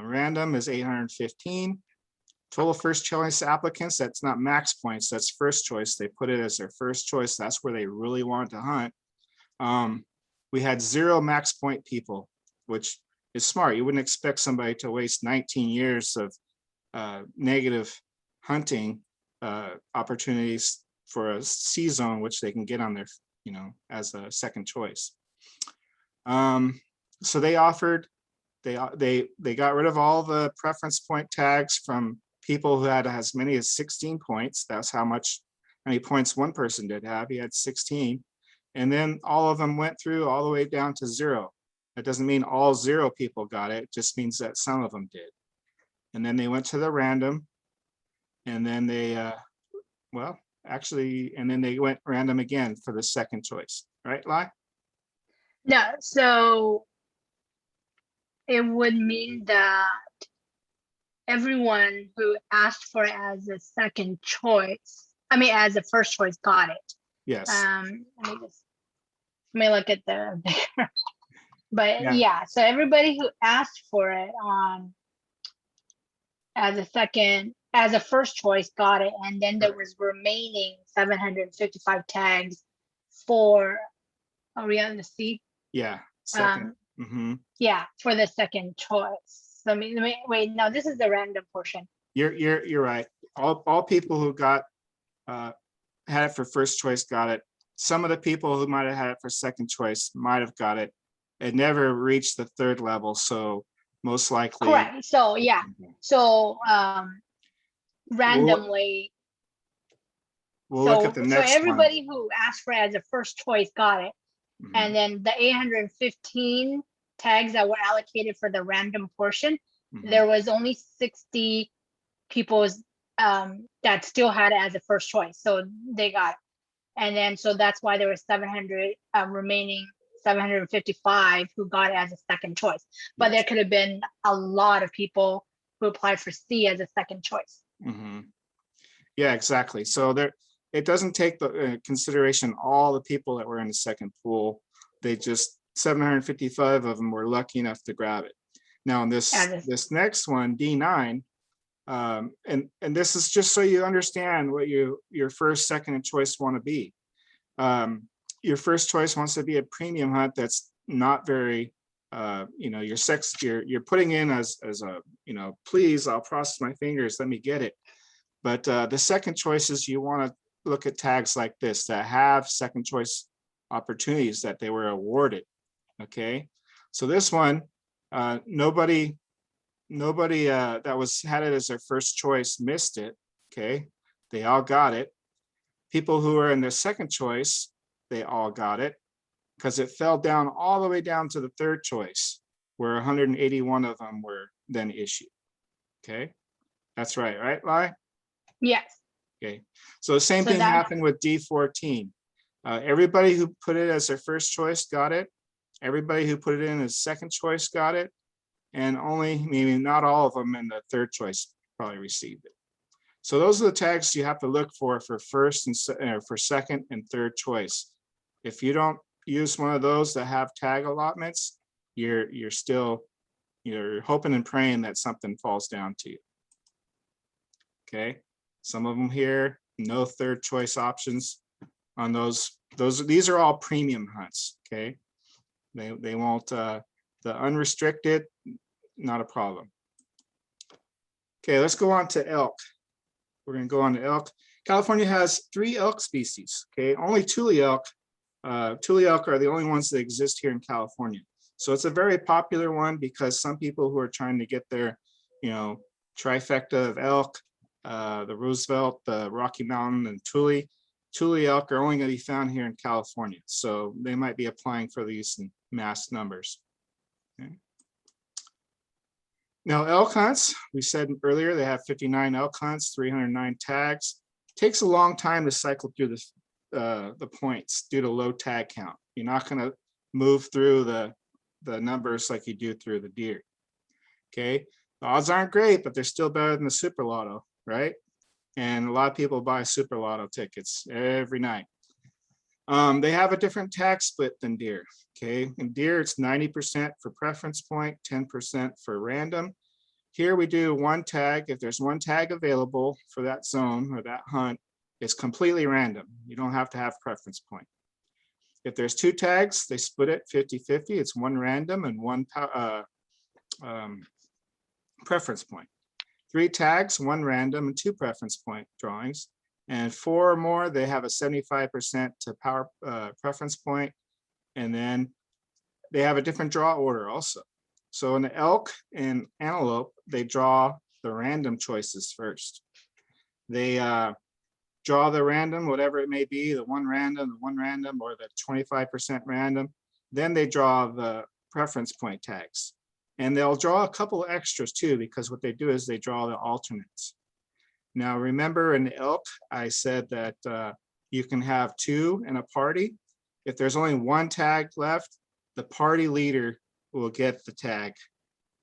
Random is 815. Total first choice applicants, that's not max points, that's first choice. They put it as their first choice. That's where they really wanted to hunt. We had 0 max point people, which is smart. You wouldn't expect somebody to waste 19 years of negative hunting opportunities for a C zone, which they can get on their, as a second choice. So they offered, they got rid of all the preference point tags from people who had as many as 16 points. That's how many points one person did have. He had 16. And then all of them went through all the way down to 0. That doesn't mean all 0 people got it. It just means that some of them did. And then they went to the random. And then they, and then they went random again for the second choice. Right, Lai? No, so it would mean that everyone who asked for it as a second choice, as a first choice, got it. Yes. Let me look at the but Yeah. yeah, so everybody who asked for it as a first choice got it, and then there was remaining 755 tags for, are we on the C? Yeah. Second. Yeah, for the second choice. Wait, no, this is the random portion. You're right. All people who got had it for first choice got it. Some of the people who might have had it for second choice might have got it. It never reached the third level, so most likely. Correct. So yeah. So randomly. We'll look at the next one. Everybody who asked for it as a first choice got it. Mhm. And then the 815 tags that were allocated for the random portion, Mhm. there was only 60 people that still had it as a first choice. So they got it. And then, so that's why there were 700 remaining 755 who got it as a second choice. But there could have been a lot of people who applied for C as a second choice. Mhm. Yeah, exactly. So there, it doesn't take the consideration all the people that were in the second pool. They just 755 of them were lucky enough to grab it. Now in this next one, D9, and this is just so you understand what your first, second, and choice want to be. Your first choice wants to be a premium hunt that's not very, you're putting in as a, please, I'll process my fingers, let me get it. But the second choice is you want to look at tags like this that have second choice opportunities that they were awarded. Okay, so this one, nobody that had it as their first choice missed it. Okay, they all got it. People who are in their second choice, they all got it because it fell down all the way down to the third choice, where 181 of them were then issued. Okay, that's right, Lai? Yes. Okay, so the same thing happened with D14. Everybody who put it as their first choice got it. Everybody who put it in as second choice got it. And only, maybe not all of them in the third choice probably received it. So those are the tags you have to look for first and for second and third choice. If you don't use one of those that have tag allotments, you're hoping and praying that something falls down to you. Okay, some of them here, no third choice options on those. These are all premium hunts. Okay, they won't, the unrestricted, not a problem. Okay, let's go on to elk. We're going to go on to elk. California has 3 elk species. Okay, only Tule elk. Tule elk are the only ones that exist here in California. So it's a very popular one because some people who are trying to get their, trifecta of elk, the Roosevelt, the Rocky Mountain, and Tule elk are only going to be found here in California. So they might be applying for these in mass numbers. Okay. Now, elk hunts, we said earlier, they have 59 elk hunts, 309 tags. Takes a long time to cycle through the points due to low tag count. You're not going to move through the numbers like you do through the deer. Okay, the odds aren't great, but they're still better than the Super Lotto, right? And a lot of people buy Super Lotto tickets every night. They have a different tag split than deer. Okay, in deer, it's 90% for preference point, 10% for random. Here we do one tag. If there's one tag available for that zone or that hunt, it's completely random. You don't have to have preference point. If there's 2 tags, they split it 50-50. It's one random and one preference point. 3 tags, 1 random and 2 preference point drawings. And 4 or more, they have a 75% to power preference point. And then they have a different draw order also. So in the elk and antelope, they draw the random choices first. They draw the random, whatever it may be, the 1 random, or the 25% random. Then they draw the preference point tags. And they'll draw a couple of extras too, because what they do is they draw the alternates. Now, remember in elk, I said that you can have 2 in a party. If there's only 1 tag left, the party leader will get the tag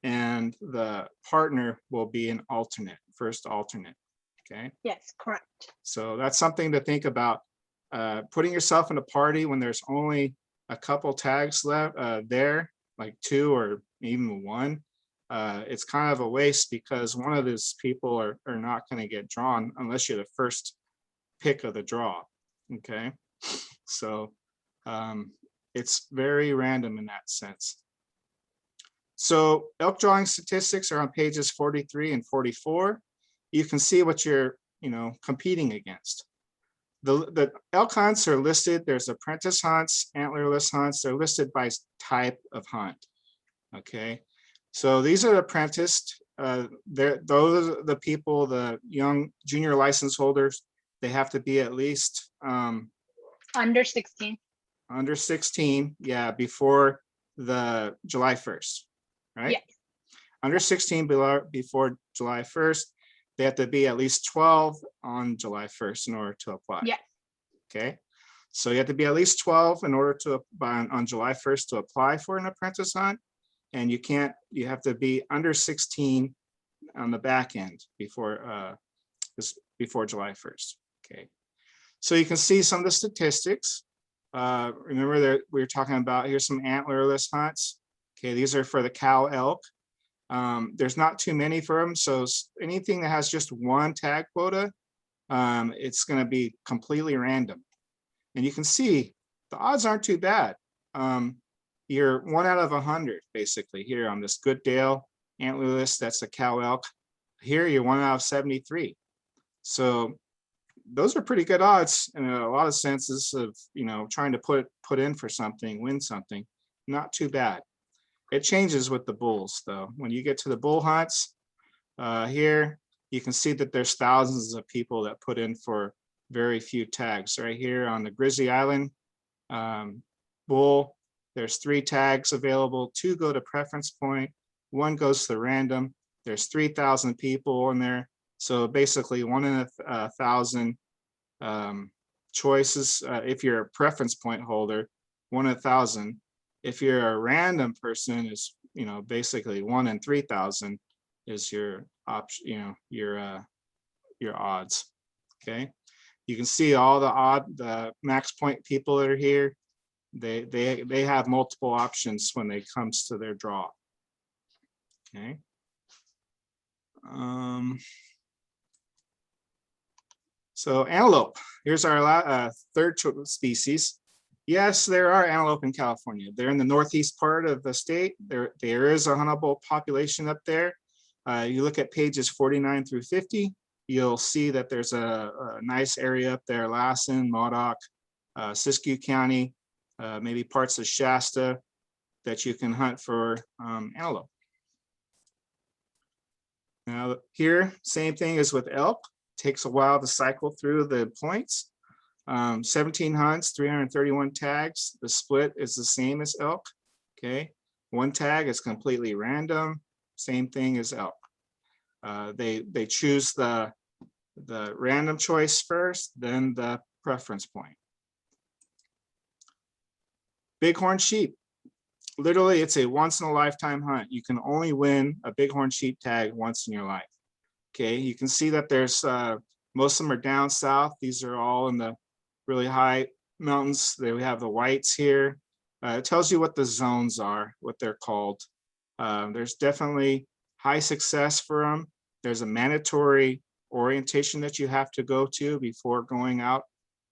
and the partner will be an alternate, first alternate. Okay. Yes, correct. So that's something to think about. Putting yourself in a party when there's only a couple tags left there, like 2 or even 1. It's kind of a waste because one of those people are not going to get drawn unless you're the first pick of the draw. Okay, so it's very random in that sense. So elk drawing statistics are on pages 43 and 44. You can see what you're, competing against. The elk hunts are listed. There's apprentice hunts, antlerless hunts. They're listed by type of hunt. Okay, so these are apprenticed. Those are the people, the young junior license holders. They have to be at least Under 16. under 16, yeah, before the July 1st, right? Yeah. Under 16 before July 1st, they have to be at least 12 on July 1st in order to apply. Yeah. Okay, so you have to be at least 12 in order to on July 1st to apply for an apprentice hunt, and you have to be under 16 on the back end before before July 1st. Okay, so you can see some of the statistics. Remember that we were talking about, here's some antlerless hunts. Okay, these are for the cow elk. There's not too many for them, so anything that has just one tag quota, it's going to be completely random. And you can see the odds aren't too bad. You're 1 out of 100 basically here on this Goodale antlerless. That's a cow elk. Here you're 1 out of 73. So those are pretty good odds in a lot of senses of, trying to put in for something, win something. Not too bad. It changes with the bulls though. When you get to the bull hunts, here you can see that there's thousands of people that put in for very few tags. Right here on the Grizzly Island bull, there's 3 tags available. 2 go to preference point, 1 goes to random. There's 3,000 people in there. So basically 1 in 1,000 choices. If you're a preference point holder, 1 in 1,000. If you're a random person, is basically 1 in 3,000 is your option. Your odds. Okay, you can see all the max point people that are here. They have multiple options when it comes to their draw. Okay. So antelope, here's our third species. Yes, there are antelope in California. They're in the northeast part of the state. There is a huntable population up there. You look at pages 49 through 50, you'll see that there's a nice area up there, Lassen, Modoc, Siskiyou County, maybe parts of Shasta, that you can hunt for antelope. Now here, same thing as with elk. Takes a while to cycle through the points. 17 hunts, 331 tags. The split is the same as elk. Okay, 1 tag is completely random. Same thing as elk. They choose the random choice first, then the preference point. Bighorn sheep. Literally, it's a once in a lifetime hunt. You can only win a bighorn sheep tag once in your life. Okay, you can see that there's most of them are down south. These are all in the really high mountains. We have the whites here. It tells you what the zones are, what they're called. There's definitely high success for them. There's a mandatory orientation that you have to go to before going out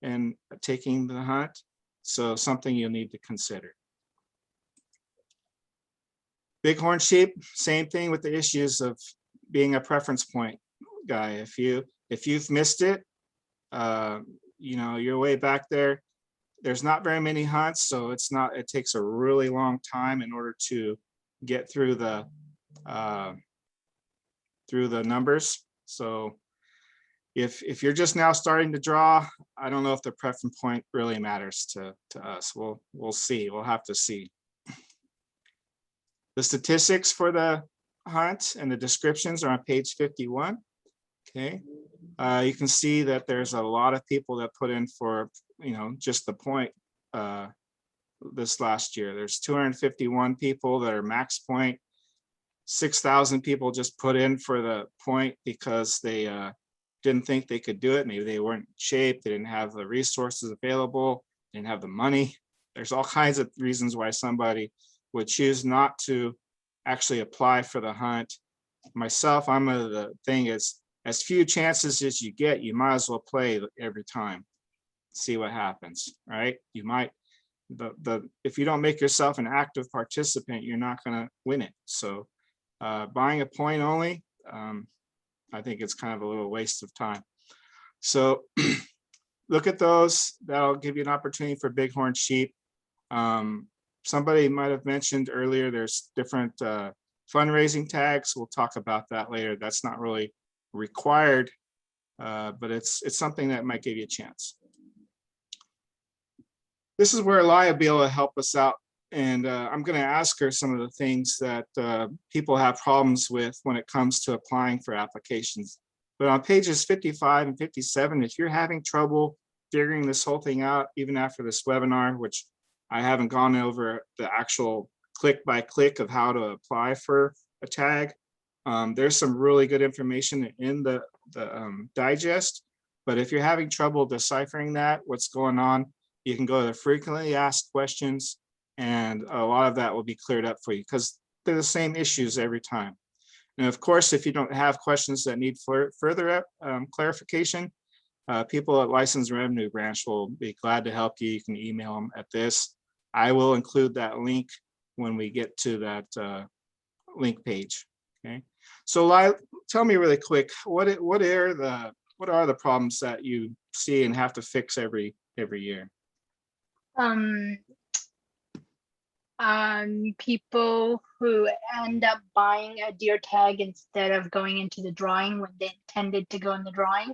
and taking the hunt. So something you'll need to consider. Bighorn sheep, same thing with the issues of being a preference point guy. If you've missed it, you're way back there. There's not very many hunts, so it takes a really long time in order to get through the numbers. So if you're just now starting to draw, I don't know if the preference point really matters to us. We'll see. We'll have to see. The statistics for the hunt and the descriptions are on page 51. Okay, you can see that there's a lot of people that put in for just the point this last year. There's 251 people that are max point. 6,000 people just put in for the point because they didn't think they could do it. Maybe they weren't in shape, they didn't have the resources available, didn't have the money. There's all kinds of reasons why somebody would choose not to actually apply for the hunt. Myself, the thing is, as few chances as you get, you might as well play every time. See what happens, right? if you don't make yourself an active participant, you're not going to win it. So buying a point only, I think it's kind of a little waste of time. So look at those. That'll give you an opportunity for bighorn sheep. Somebody might have mentioned earlier, there's different fundraising tags. We'll talk about that later. That's not really required, but it's something that might give you a chance. This is where Elia be able to help us out. And I'm going to ask her some of the things that people have problems with when it comes to applying for applications. But on pages 55 and 57, if you're having trouble figuring this whole thing out, even after this webinar, which I haven't gone over the actual click by click of how to apply for a tag, there's some really good information in the digest. But if you're having trouble deciphering that, what's going on, you can go to the frequently asked questions, and a lot of that will be cleared up for you because they're the same issues every time. And of course, if you don't have questions that need further clarification, people at License Revenue Branch will be glad to help you. You can email them at this. I will include that link when we get to that link page. Okay. So Lila, tell me really quick, what are the problems that you see and have to fix every year? People who end up buying a deer tag instead of going into the drawing when they intended to go in the drawing.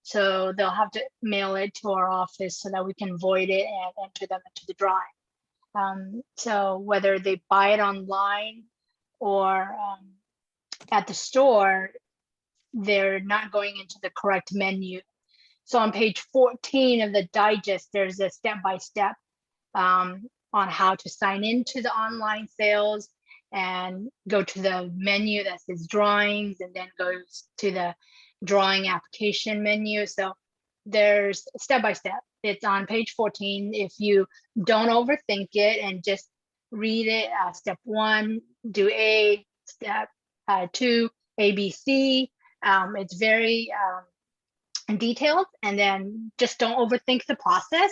So they'll have to mail it to our office so that we can void it and enter them into the drawing. So whether they buy it online or at the store, they're not going into the correct menu. So on page 14 of the digest, there's a step-by-step on how to sign into the online sales and go to the menu that says drawings and then goes to the drawing application menu. So there's step-by-step. It's on page 14. If you don't overthink it and just read it, step 1, do A, step 2, ABC. It's very detailed, and then just don't overthink the process,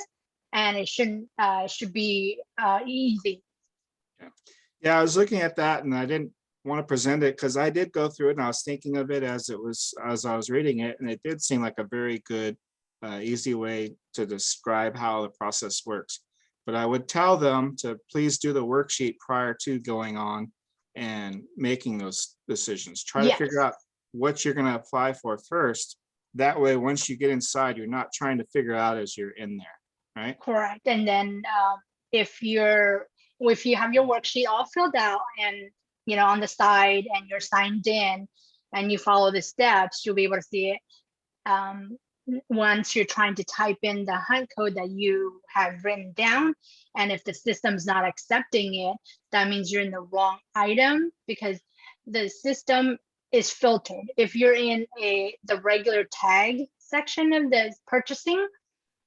and it should be easy. Yeah, I was looking at that and I didn't want to present it because I did go through it and I was thinking of it as I was reading it, and it did seem like a very good easy way to describe how the process works. But I would tell them to please do the worksheet prior to going on and making those decisions. Try to figure out what you're going to apply for first. That way, once you get inside, you're not trying to figure out as you're in there, right? Correct. And then if you have your worksheet all filled out and on the side and you're signed in and you follow the steps, you'll be able to see it. Once you're trying to type in the hunt code that you have written down, and if the system's not accepting it, that means you're in the wrong item because the system is filtered. If you're in the regular tag section of the purchasing,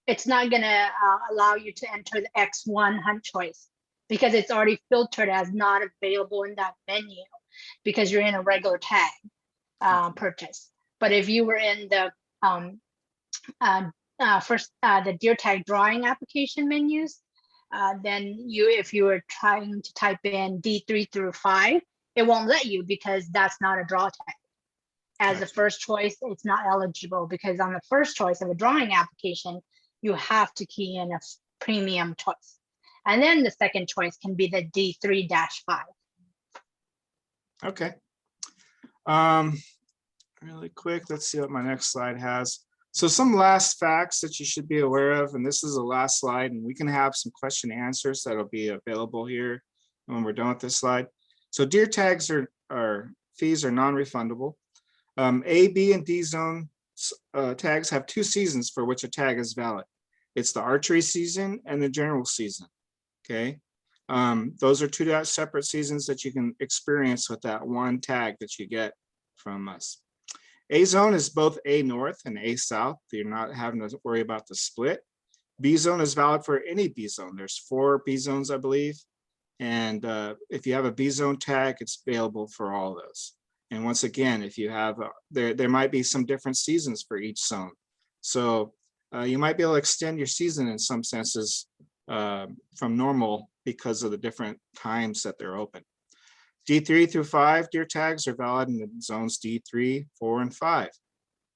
it's not going to allow you to enter the X1 hunt choice because it's already filtered as not available in that menu because you're in a regular tag purchase. But if you were in the the deer tag drawing application menus, then if you were trying to type in D3 through 5, it won't let you because that's not a draw tag. As the first choice, it's not eligible because on the first choice of a drawing application, you have to key in a premium choice. And then the second choice can be the D3-5. Okay. Really quick, let's see what my next slide has. So some last facts that you should be aware of, and this is the last slide, and we can have some question and answers that'll be available here when we're done with this slide. So deer tags are fees are non-refundable. A, B, and D zone tags have 2 seasons for which a tag is valid. It's the archery season and the general season. Okay, those are 2 separate seasons that you can experience with that one tag that you get from us. A zone is both A North and A South. You're not having to worry about the split. B zone is valid for any B zone. There's 4 B zones, I believe. And if you have a B zone tag, it's available for all of those. And once again, if you have, there might be some different seasons for each zone. So you might be able to extend your season in some senses from normal because of the different times that they're open. D3 through 5 deer tags are valid in the zones D3, 4, and 5.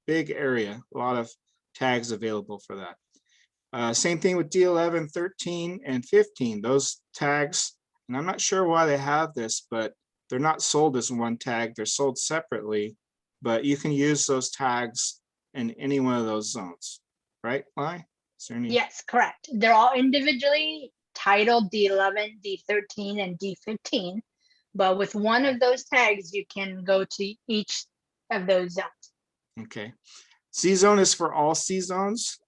Big area, a lot of tags available for that. Same thing with D11, 13, and 15. Those tags, and I'm not sure why they have this, but they're not sold as one tag. They're sold separately, but you can use those tags in any one of those zones, right, Lai? Is there any? Yes, correct. They're all individually titled D11, D13, and D15. But with one of those tags, you can go to each of those zones. Okay. C zone is for all C zones.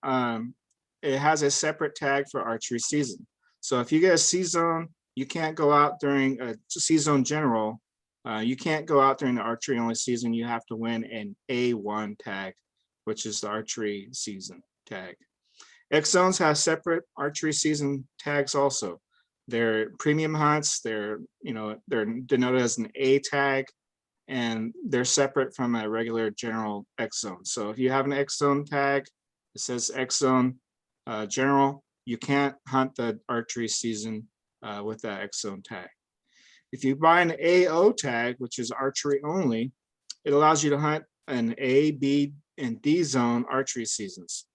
It has a separate tag for archery season. So if you get a C zone, you can't go out during a C zone general. You can't go out during the archery only season. You have to win an A1 tag, which is the archery season tag. X zones have separate archery season tags also. They're premium hunts. They're denoted as an A tag, and they're separate from a regular general X zone. So if you have an X zone tag, it says X zone general, you can't hunt the archery season with that X zone tag. If you buy an AO tag, which is archery only, it allows you to hunt an A, B, and D zone archery seasons.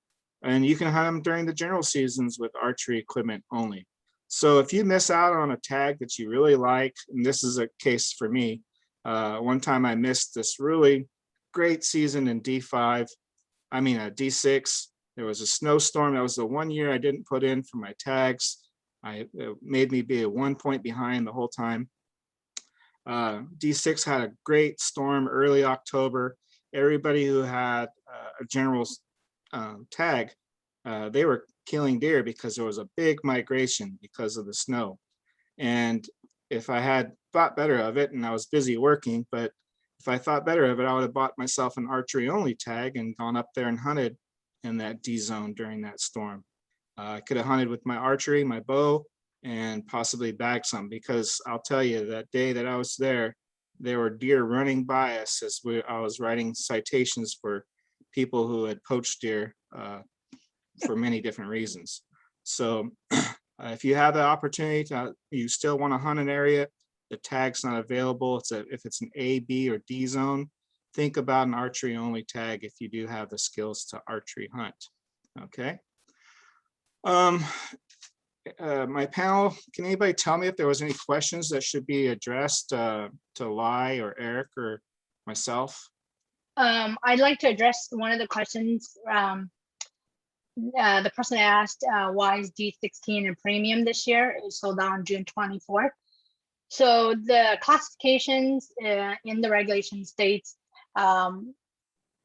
And you can hunt them during the general seasons with archery equipment only. So if you miss out on a tag that you really like, and this is a case for me, one time I missed this really great season in D6. There was a snowstorm. That was the one year I didn't put in for my tags. It made me be 1 point behind the whole time. D6 had a great storm early October. Everybody who had a general tag, they were killing deer because there was a big migration because of the snow. And if I had thought better of it, and I was busy working, but if I thought better of it, I would have bought myself an archery only tag and gone up there and hunted in that D zone during that storm. I could have hunted with my archery, my bow, and possibly bagged some, because I'll tell you, that day that I was there were deer running by us as I was writing citations for people who had poached deer for many different reasons. So if you have the opportunity to, you still want to hunt an area, the tag's not available. If it's an A, B, or D zone, think about an archery only tag if you do have the skills to archery hunt. Okay. My panel, can anybody tell me if there was any questions that should be addressed to Lai or Eric or myself? I'd like to address one of the questions. The person asked, why is D16 a premium this year? It sold out on June 24th. So the classifications in the regulation states,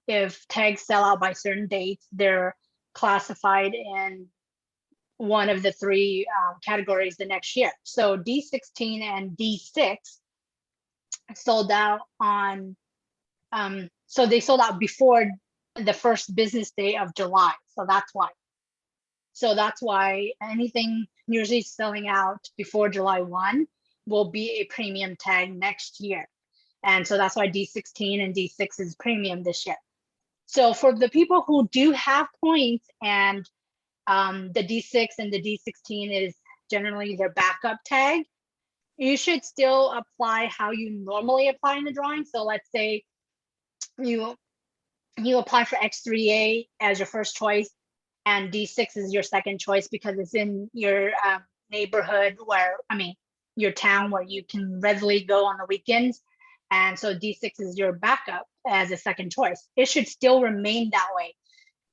if tags sell out by certain dates, they're classified in one of the three categories the next year. So D16 and D6 sold out on, so they sold out before the first business day of July. So that's why. Anything usually selling out before July 1 will be a premium tag next year. And so that's why D16 and D6 is premium this year. So for the people who do have points and the D6 and the D16 is generally their backup tag, you should still apply how you normally apply in the drawing. So let's say you apply for X3A as your first choice and D6 is your second choice because it's in your neighborhood your town where you can readily go on the weekends. And so D6 is your backup as a second choice. It should still remain that way.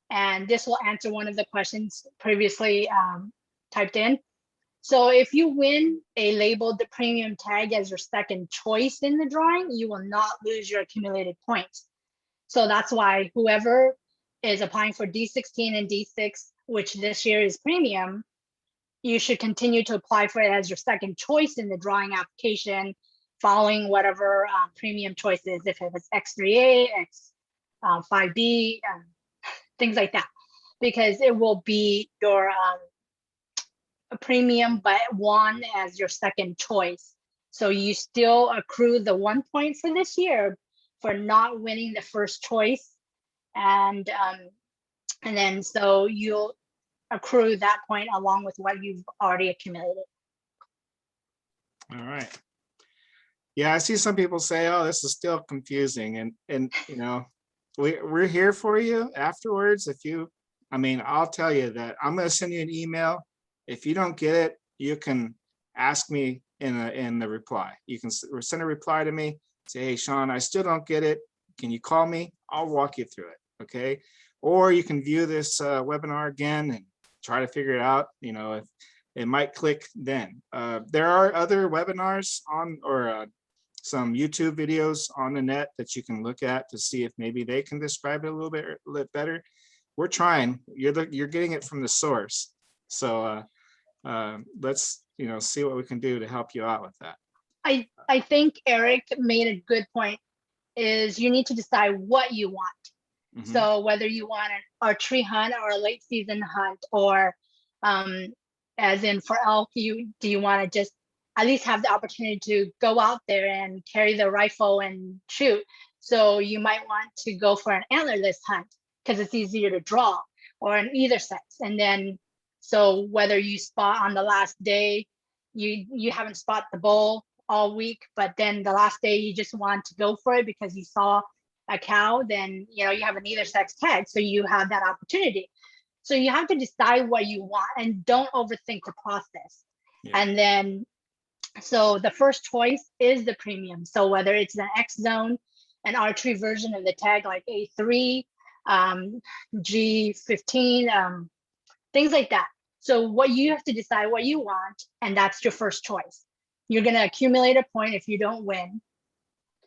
And this will answer one of the questions previously typed in. So if you win a labeled the premium tag as your second choice in the drawing, you will not lose your accumulated points. So that's why whoever is applying for D16 and D6, which this year is premium, you should continue to apply for it as your second choice in the drawing application, following whatever premium choice is, if it's X3A, X5B, things like that, because it will be your premium, but one as your second choice. So you still accrue the 1 point for this year for not winning the first choice. And then so you'll accrue that point along with what you've already accumulated. All right. Yeah, I see some people say, oh, this is still confusing. And you know, we're here for you afterwards. If you, I mean, I'll tell you that I'm going to send you an email. If you don't get it, you can ask me in the reply. You can send a reply to me, say, hey, Sean, I still don't get it. Can you call me? I'll walk you through it. Okay. Or you can view this webinar again and try to figure it out. You know, if it might click then. There are other webinars on or some YouTube videos on the net that you can look at to see if maybe they can describe it a little bit better. We're trying. You're getting it from the source. So let's see what we can do to help you out with that. I think Eric made a good point. Is you need to decide what you want. Mhm. So whether you want an archery hunt or a late season hunt, or as in for elk, do you want to just at least have the opportunity to go out there and carry the rifle and shoot? So you might want to go for an antlerless hunt because it's easier to draw, or an either sex. And then so whether you spot on the last day, you haven't spot the bull all week, but then the last day you just want to go for it because you saw a cow, then you have an either sex tag, so you have that opportunity. So you have to decide what you want and don't overthink the process. Yeah. And then so the first choice is the premium. So whether it's an X zone, an archery version of the tag like A3, G15, things like that. So what you have to decide what you want, and that's your first choice. You're going to accumulate a point if you don't win.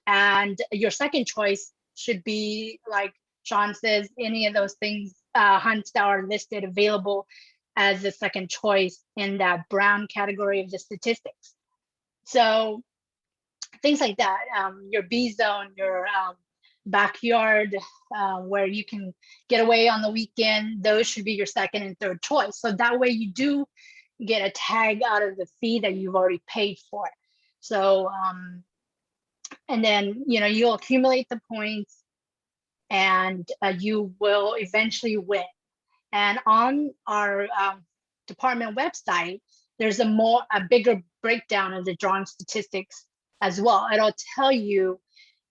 And your second choice should be, like Sean says, any of those things, hunts that are listed available as the second choice in that brown category of the statistics. So things like that, your B zone, your backyard, where you can get away on the weekend, those should be your second and third choice. So that way you do get a tag out of the fee that you've already paid for. So, and then, you'll accumulate the points and you will eventually win. And on our department website, there's a bigger breakdown of the drawing statistics as well. It'll tell you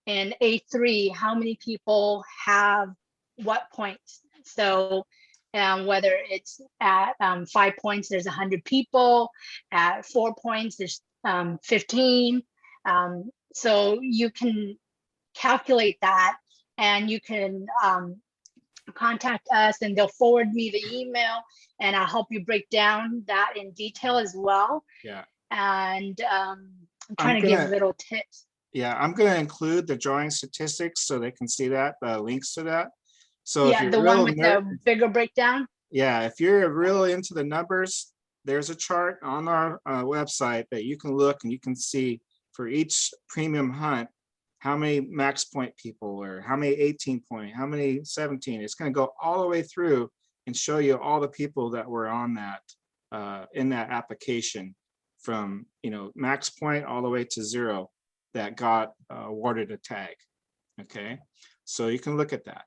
in A3 how many people have what points. So whether it's at 5 points, there's 100 people. At 4 points, there's 15. So you can calculate that, and you can contact us, and they'll forward me the email, and I'll help you break down that in detail as well. Yeah. And I'm trying to give little tips. Yeah, I'm going to include the drawing statistics so they can see that, links to that. So yeah, the one with the bigger breakdown. Yeah, if you're really into the numbers, there's a chart on our website that you can look and you can see for each premium hunt, how many max point people were, how many 18 point, how many 17. It's going to go all the way through and show you all the people that were on that in that application from max point all the way to 0 that got awarded a tag. Okay, so you can look at that.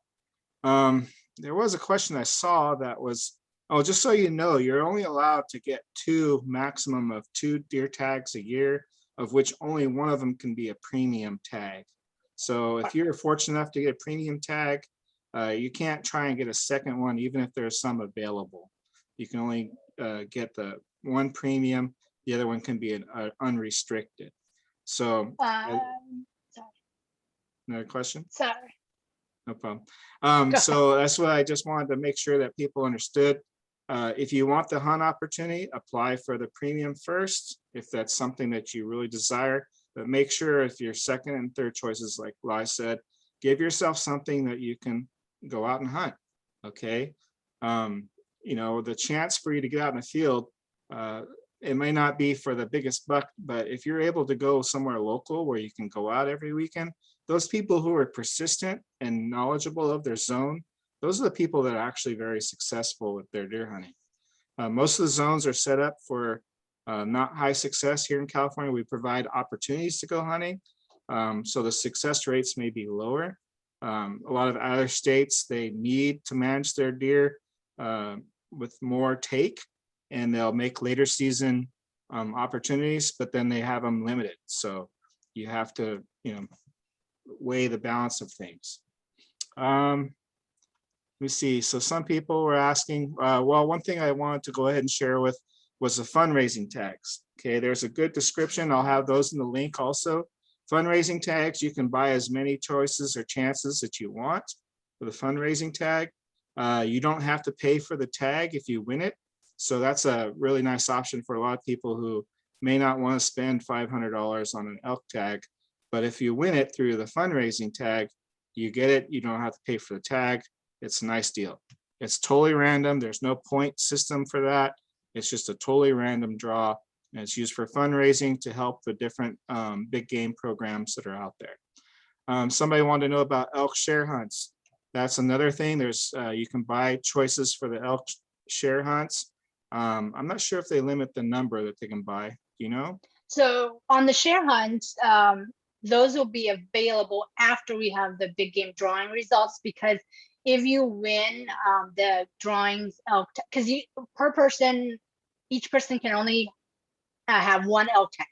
There was a question I saw that was, oh, just so you know, you're only allowed to get maximum of 2 deer tags a year, of which only one of them can be a premium tag. So if you're fortunate enough to get a premium tag, you can't try and get a second one, even if there's some available. You can only get the one premium. The other one can be an unrestricted. So Sorry. another question? Sorry. No problem. So that's what I just wanted to make sure that people understood. If you want the hunt opportunity, apply for the premium first, if that's something that you really desire. But make sure if your second and third choices, like Lai said, give yourself something that you can go out and hunt. Okay. The chance for you to get out in the field, it may not be for the biggest buck, but if you're able to go somewhere local where you can go out every weekend, those people who are persistent and knowledgeable of their zone, those are the people that are actually very successful with their deer hunting. Most of the zones are set up for not high success. Here in California, we provide opportunities to go hunting. So the success rates may be lower. A lot of other states, they need to manage their deer with more take, and they'll make later season opportunities, but then they have them limited. So you have to, weigh the balance of things. Let me see. So some people were asking, well, one thing I wanted to go ahead and share with was the fundraising tags. Okay, there's a good description. I'll have those in the link also. Fundraising tags, you can buy as many choices or chances that you want for the fundraising tag. You don't have to pay for the tag if you win it. So that's a really nice option for a lot of people who may not want to spend $500 on an elk tag. But if you win it through the fundraising tag, you get it. You don't have to pay for the tag. It's a nice deal. It's totally random. There's no point system for that. It's just a totally random draw. And it's used for fundraising to help the different big game programs that are out there. Somebody wanted to know about elk share hunts. That's another thing. There's you can buy choices for the elk share hunts. I'm not sure if they limit the number that they can buy. Do you know? So on the share hunts, those will be available after we have the big game drawing results, because if you win the drawings elk, because per person, each person can only have one elk tag.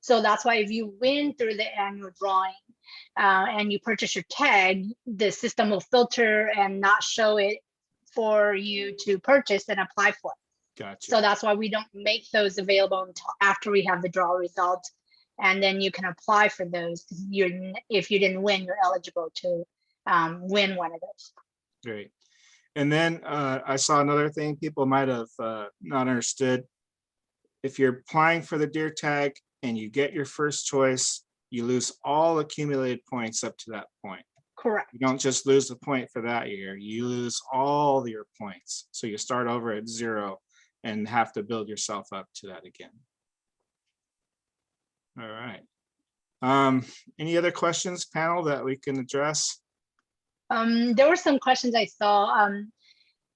So that's why if you win through the annual drawing and you purchase your tag, the system will filter and not show it for you to purchase and apply for it. Gotcha. So that's why we don't make those available until after we have the draw results. And then you can apply for those. If you didn't win, you're eligible to win one of those. Great. And then I saw another thing people might have not understood. If you're applying for the deer tag and you get your first choice, you lose all accumulated points up to that point. Correct. You don't just lose the point for that year, you lose all your points. So you start over at 0 and have to build yourself up to that again. All right. Any other questions, panel, that we can address? There were some questions I saw.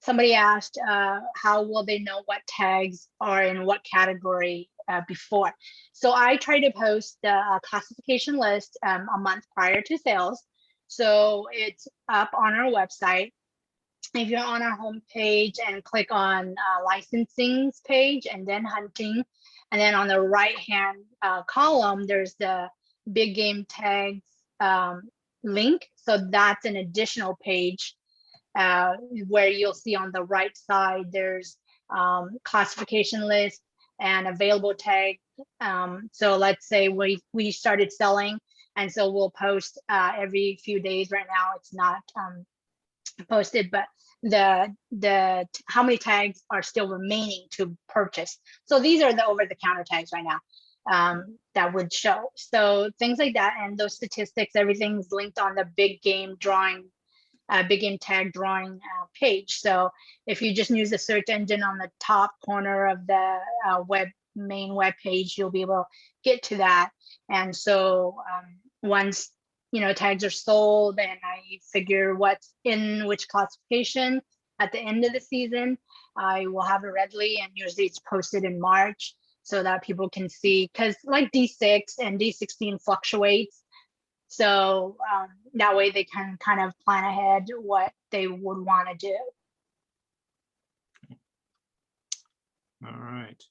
Somebody asked, how will they know what tags are in what category before? So I try to post the classification list a month prior to sales. So it's up on our website. If you're on our homepage and click on licensing page and then hunting, and then on the right-hand column, there's the big game tags link. So that's an additional page where you'll see on the right side, there's classification list and available tag. So let's say we started selling, and so we'll post every few days. Right now it's not posted, but the how many tags are still remaining to purchase. So these are the over-the-counter tags right now that would show. So things like that, and those statistics, everything's linked on the big game drawing, big game tag drawing page. So if you just use the search engine on the top corner of the main web page, you'll be able to get to that. And so once tags are sold and I figure what's in which classification at the end of the season, I will have it readily, and usually it's posted in March so that people can see, because like D6 and D16 fluctuates. So that way they can kind of plan ahead what they would want to do. All right.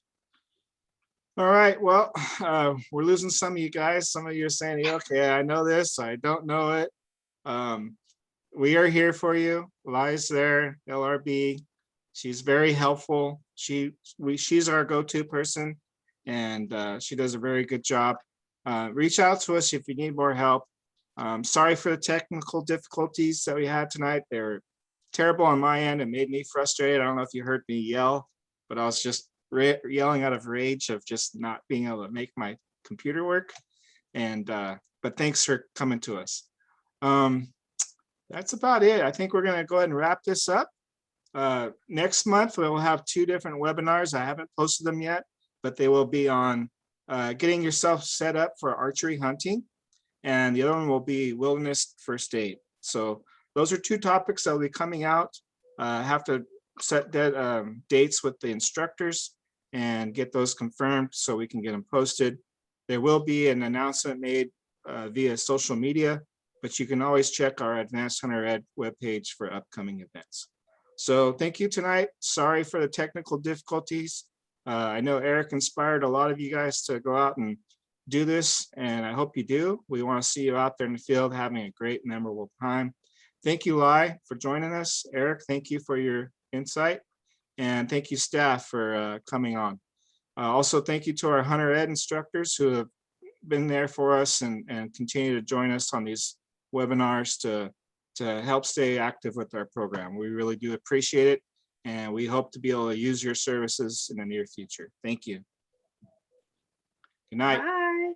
All right, well, we're losing some of you guys. Some of you are saying, okay, I know this, I don't know it. We are here for you. Li's there, LRB. She's very helpful. She's our go-to person, and she does a very good job. Reach out to us if you need more help. Sorry for the technical difficulties that we had tonight. They were terrible on my end and made me frustrated. I don't know if you heard me yell, but I was just yelling out of rage of just not being able to make my computer work. And but thanks for coming to us. That's about it. I think we're going to go ahead and wrap this up. Next month we'll have 2 different webinars. I haven't posted them yet, but they will be on getting yourself set up for archery hunting, and the other one will be wilderness first aid. So those are 2 topics that will be coming out. Have to set dates with the instructors and get those confirmed so we can get them posted. There will be an announcement made via social media, but you can always check our Advanced Hunter Ed webpage for upcoming events. So thank you tonight. Sorry for the technical difficulties. I know Eric inspired a lot of you guys to go out and do this, and I hope you do. We want to see you out there in the field having a great, memorable time. Thank you, Lai, for joining us. Eric, thank you for your insight. And thank you, staff, for coming on. Also, thank you to our Hunter Ed instructors who have been there for us and continue to join us on these webinars to help stay active with our program. We really do appreciate it, and we hope to be able to use your services in the near future. Thank you. Good night. Bye.